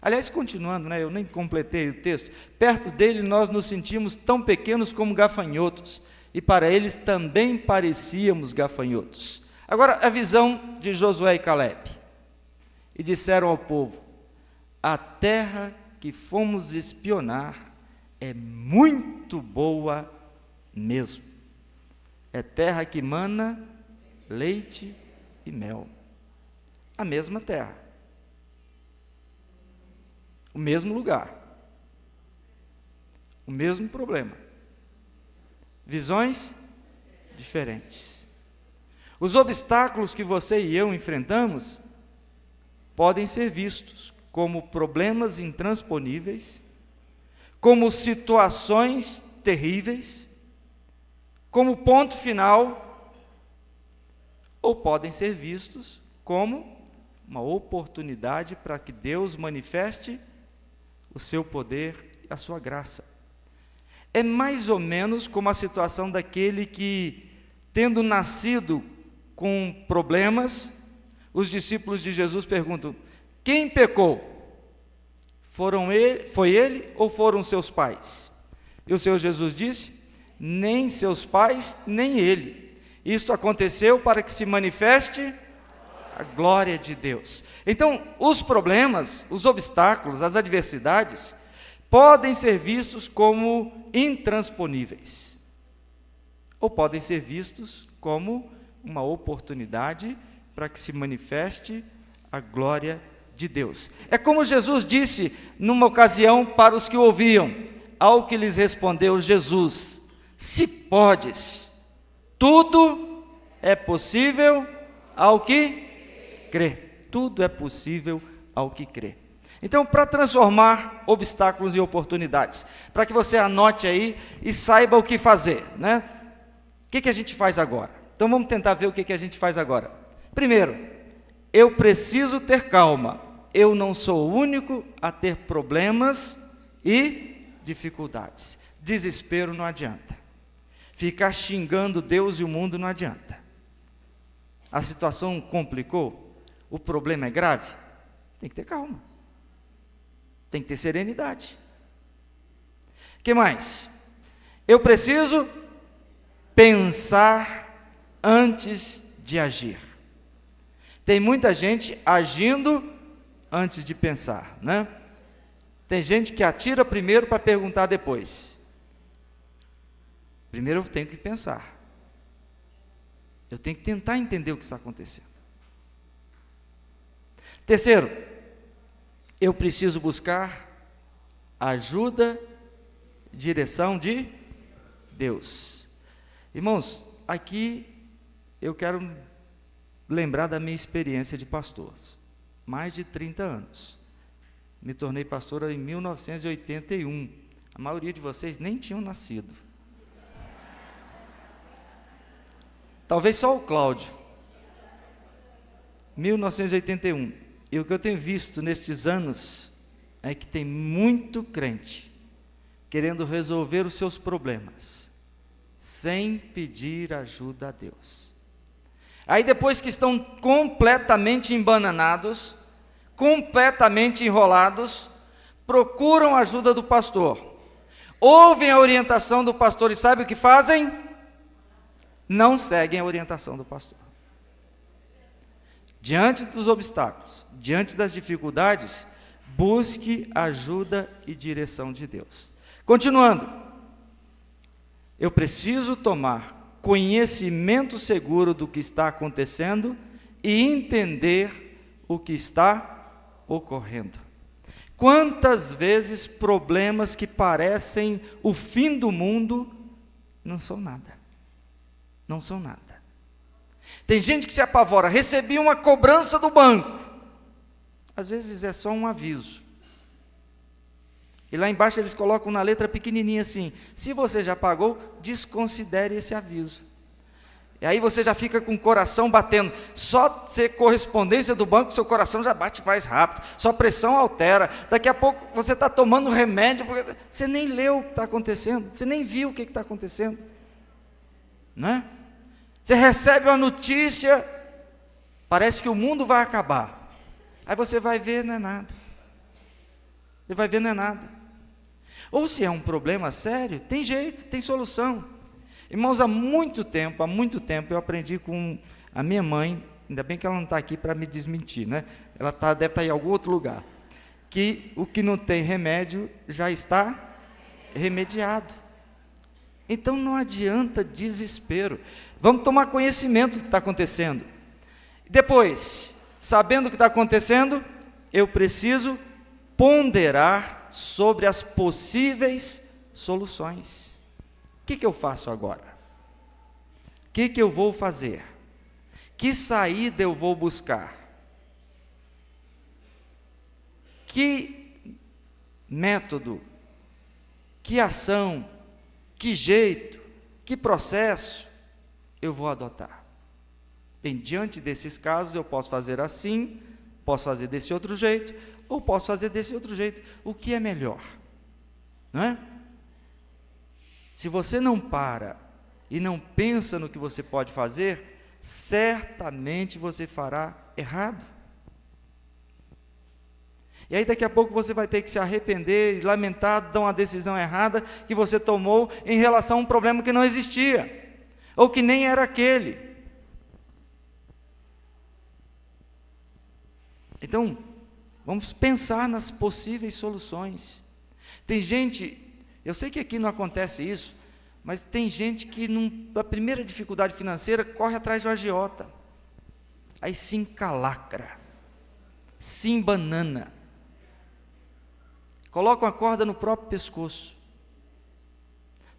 Aliás, continuando, eu nem completei o texto. Perto dele nós nos sentimos tão pequenos como gafanhotos, e para eles também parecíamos gafanhotos. Agora, a visão de Josué e Calebe. E disseram ao povo: a terra que fomos espionar é muito boa mesmo. É terra que mana leite e mel. A mesma terra. O mesmo lugar. O mesmo problema. Visões diferentes. Os obstáculos que você e eu enfrentamos podem ser vistos como problemas intransponíveis, como situações terríveis, como ponto final, ou podem ser vistos como uma oportunidade para que Deus manifeste o seu poder e a sua graça. É mais ou menos como a situação daquele que, tendo nascido com problemas, os discípulos de Jesus perguntam: quem pecou? Foi ele ou foram seus pais? E o Senhor Jesus disse: nem seus pais, nem ele. Isto aconteceu para que se manifeste a glória de Deus. Então, os problemas, os obstáculos, as adversidades, podem ser vistos como intransponíveis, ou podem ser vistos como uma oportunidade para que se manifeste a glória de Deus. É como Jesus disse numa ocasião para os que o ouviam, ao que lhes respondeu Jesus: se podes, tudo é possível ao que crê. Tudo é possível ao que crê. Então, para transformar obstáculos em oportunidades, para que você anote aí e saiba o que fazer, O que a gente faz agora? Então, vamos tentar ver o que a gente faz agora. Primeiro, eu preciso ter calma. Eu não sou o único a ter problemas e dificuldades. Desespero não adianta. Ficar xingando Deus e o mundo não adianta. A situação complicou? O problema é grave? Tem que ter calma. Tem que ter serenidade. O que mais? Eu preciso pensar antes de agir. Tem muita gente agindo antes de pensar, Tem gente que atira primeiro para perguntar depois. Primeiro eu tenho que pensar. Eu tenho que tentar entender o que está acontecendo. Terceiro, eu preciso buscar ajuda, direção de Deus. Irmãos, aqui eu quero lembrar da minha experiência de pastor. Mais de 30 anos. Me tornei pastor em 1981. A maioria de vocês nem tinham nascido. Talvez só o Cláudio. 1981. E o que eu tenho visto nestes anos é que tem muito crente querendo resolver os seus problemas sem pedir ajuda a Deus. Aí depois que estão completamente embananados, completamente enrolados, procuram a ajuda do pastor, ouvem a orientação do pastor e sabem o que fazem? Não seguem a orientação do pastor. Diante dos obstáculos, diante das dificuldades, busque ajuda e direção de Deus. Continuando, eu preciso tomar conhecimento seguro do que está acontecendo e entender o que está ocorrendo. Quantas vezes problemas que parecem o fim do mundo não são nada. Não são nada. Tem gente que se apavora, recebi uma cobrança do banco. Às vezes é só um aviso. E lá embaixo eles colocam na letra pequenininha assim: se você já pagou, desconsidere esse aviso. E aí você já fica com o coração batendo. Só ser correspondência do banco, seu coração já bate mais rápido. Sua pressão altera. Daqui a pouco você está tomando remédio, porque você nem leu o que está acontecendo. Você nem viu o que está acontecendo. Você recebe uma notícia, parece que o mundo vai acabar. Aí você vai ver, não é nada. Você vai ver, não é nada. Ou se é um problema sério, tem jeito, tem solução. Irmãos, há muito tempo eu aprendi com a minha mãe, ainda bem que ela não está aqui para me desmentir, né? Ela deve estar em algum outro lugar, que o que não tem remédio já está remediado. Então não adianta desespero, vamos tomar conhecimento do que está acontecendo. Depois, sabendo o que está acontecendo, eu preciso ponderar sobre as possíveis soluções. O que eu faço agora? O que eu vou fazer? Que saída eu vou buscar? Que método? Que ação? Que jeito? Que processo eu vou adotar? Bem, diante desses casos, eu posso fazer assim, posso fazer desse outro jeito, ou posso fazer desse outro jeito. O que é melhor? Não é? Se você não para e não pensa no que você pode fazer, certamente você fará errado. E aí daqui a pouco você vai ter que se arrepender e lamentar de uma decisão errada que você tomou em relação a um problema que não existia, ou que nem era aquele. Então, vamos pensar nas possíveis soluções. Tem gente, eu sei que aqui não acontece isso, mas tem gente que, na primeira dificuldade financeira, corre atrás de um agiota. Aí se encalacra, se embanana, coloca uma corda no próprio pescoço.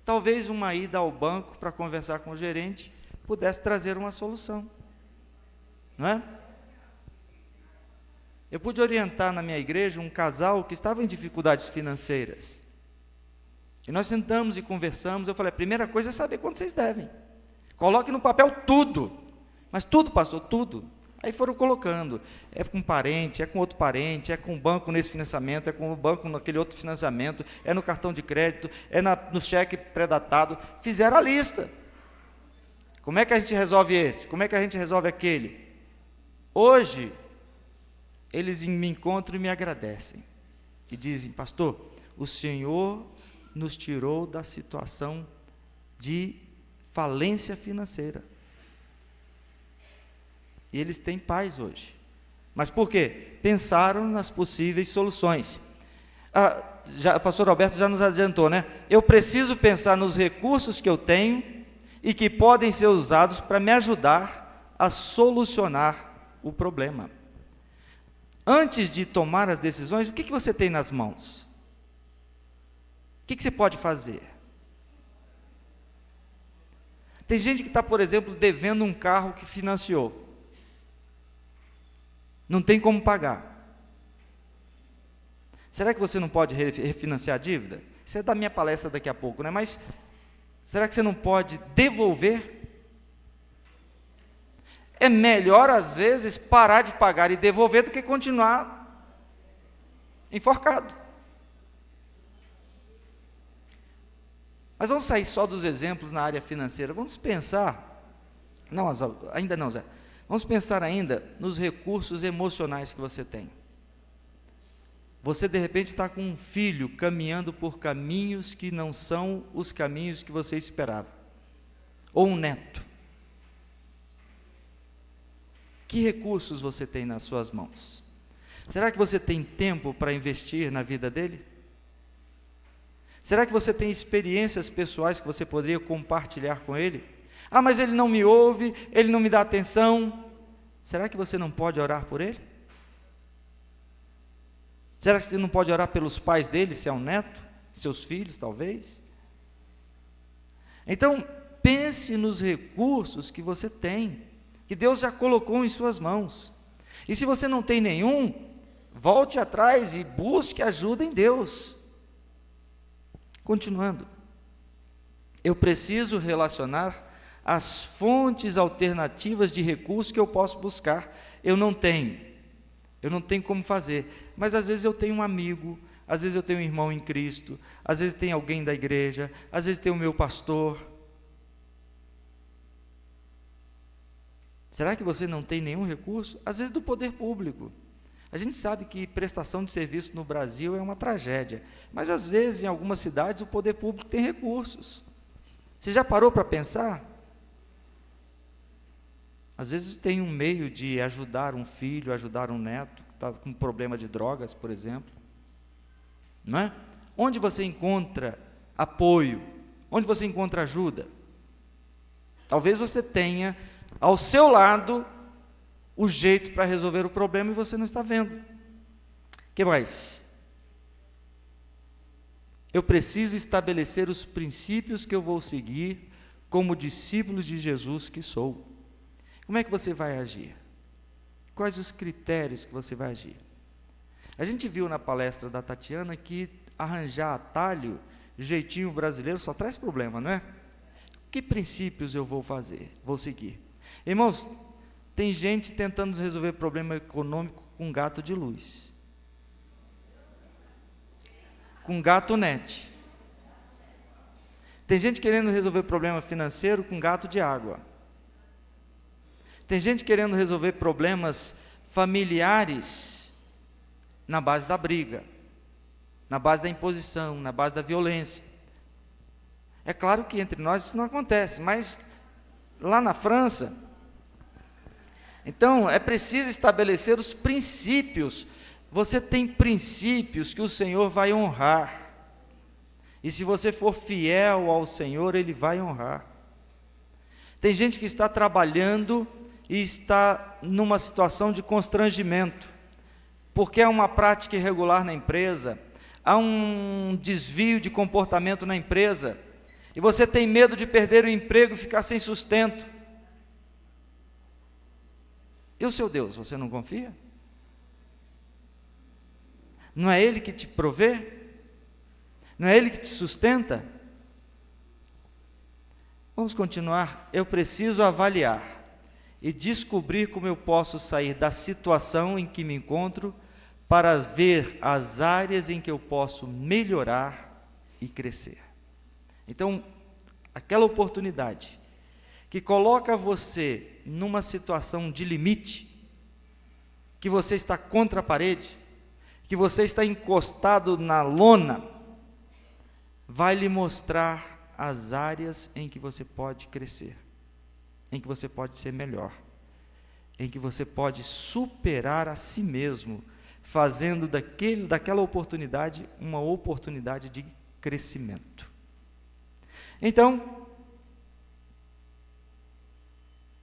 Talvez uma ida ao banco para conversar com o gerente pudesse trazer uma solução, não é? Eu pude orientar na minha igreja um casal que estava em dificuldades financeiras. E nós sentamos e conversamos. Eu falei, a primeira coisa é saber quanto vocês devem. Coloque no papel tudo. Mas tudo, pastor, tudo. Aí foram colocando. É com um parente, é com outro parente, é com o banco nesse financiamento, é com o banco naquele outro financiamento, é no cartão de crédito, é no cheque pré-datado. Fizeram a lista. Como é que a gente resolve esse? Como é que a gente resolve aquele? Hoje, eles me encontram e me agradecem. E dizem, pastor, o Senhor nos tirou da situação de falência financeira. E eles têm paz hoje. Mas por quê? Pensaram nas possíveis soluções. O pastor Alberto já nos adiantou, né? Eu preciso pensar nos recursos que eu tenho e que podem ser usados para me ajudar a solucionar o problema. Antes de tomar as decisões, o que você tem nas mãos? O que você pode fazer? Tem gente que está, por exemplo, devendo um carro que financiou. Não tem como pagar. Será que você não pode refinanciar a dívida? Isso é da minha palestra daqui a pouco, né? Mas será que você não pode devolver? É melhor, às vezes, parar de pagar e devolver do que continuar enforcado. Mas vamos sair só dos exemplos na área financeira. Vamos pensar, não, ainda não, Zé. Vamos pensar ainda nos recursos emocionais que você tem. Você, de repente, está com um filho caminhando por caminhos que não são os caminhos que você esperava. Ou um neto. Que recursos você tem nas suas mãos? Será que você tem tempo para investir na vida dele? Será que você tem experiências pessoais que você poderia compartilhar com ele? Ah, mas ele não me ouve, ele não me dá atenção. Será que você não pode orar por ele? Será que você não pode orar pelos pais dele, se é um neto? Seus filhos, talvez? Então, pense nos recursos que você tem, que Deus já colocou em suas mãos. E se você não tem nenhum, volte atrás e busque ajuda em Deus. Continuando, eu preciso relacionar as fontes alternativas de recursos que eu posso buscar. Eu não tenho como fazer, mas às vezes eu tenho um amigo, às vezes eu tenho um irmão em Cristo, às vezes tem alguém da igreja, às vezes tem o meu pastor. Será que você não tem nenhum recurso? Às vezes do poder público. A gente sabe que prestação de serviço no Brasil é uma tragédia, mas às vezes em algumas cidades o poder público tem recursos. Você já parou para pensar? Às vezes tem um meio de ajudar um filho, ajudar um neto, que está com problema de drogas, por exemplo. Não é? Onde você encontra apoio? Onde você encontra ajuda? Talvez você tenha ao seu lado o jeito para resolver o problema e você não está vendo. O que mais? Eu preciso estabelecer os princípios que eu vou seguir como discípulo de Jesus que sou. Como é que você vai agir? Quais os critérios que você vai agir? A gente viu na palestra da Tatiana que arranjar atalho, jeitinho brasileiro, só traz problema, não é? Que princípios eu vou fazer, vou seguir? Irmãos, tem gente tentando resolver problema econômico com gato de luz, com gato net. Tem gente querendo resolver problema financeiro com gato de água. Tem gente querendo resolver problemas familiares na base da briga, na base da imposição, na base da violência. É claro que entre nós isso não acontece, mas lá na França, então é preciso estabelecer os princípios. Você tem princípios que o Senhor vai honrar, e se você for fiel ao Senhor, Ele vai honrar. Tem gente que está trabalhando e está numa situação de constrangimento, porque há uma prática irregular na empresa, há um desvio de comportamento na empresa, e você tem medo de perder o emprego e ficar sem sustento. E o seu Deus, você não confia? Não é Ele que te provê? Não é Ele que te sustenta? Vamos continuar. Eu preciso avaliar e descobrir como eu posso sair da situação em que me encontro para ver as áreas em que eu posso melhorar e crescer. Então, aquela oportunidade que coloca você numa situação de limite, que você está contra a parede, que você está encostado na lona, vai lhe mostrar as áreas em que você pode crescer, em que você pode ser melhor, em que você pode superar a si mesmo, fazendo daquela oportunidade uma oportunidade de crescimento. Então,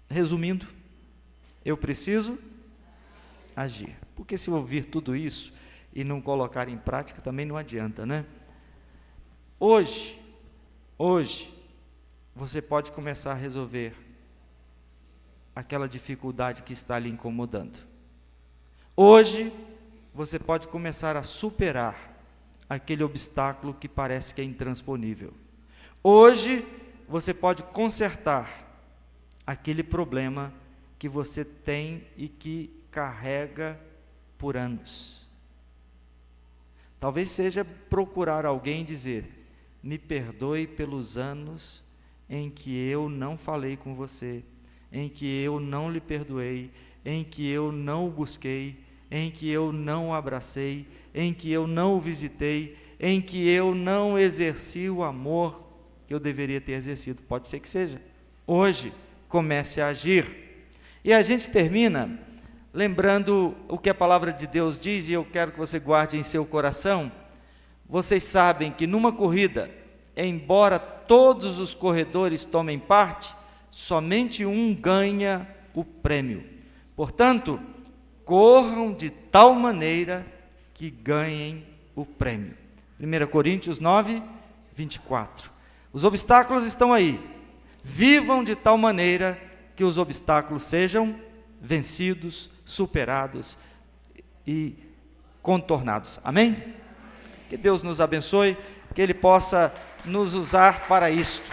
resumindo, eu preciso agir, porque se eu ouvir tudo isso e não colocar em prática, também não adianta, né? Hoje, você pode começar a resolver aquela dificuldade que está lhe incomodando. Hoje, você pode começar a superar aquele obstáculo que parece que é intransponível. Hoje, você pode consertar aquele problema que você tem e que carrega por anos. Talvez seja procurar alguém e dizer: me perdoe pelos anos em que eu não falei com você, em que eu não lhe perdoei, em que eu não o busquei, em que eu não o abracei, em que eu não o visitei, em que eu não exerci o amor que eu deveria ter exercido. Pode ser que seja. Hoje, comece a agir. E a gente termina lembrando o que a palavra de Deus diz, e eu quero que você guarde em seu coração. Vocês sabem que numa corrida, embora todos os corredores tomem parte, somente um ganha o prêmio. Portanto, corram de tal maneira que ganhem o prêmio. 1 Coríntios 9, 24. Os obstáculos estão aí. Vivam de tal maneira que os obstáculos sejam vencidos, superados e contornados. Amém? Que Deus nos abençoe, que Ele possa nos usar para isto.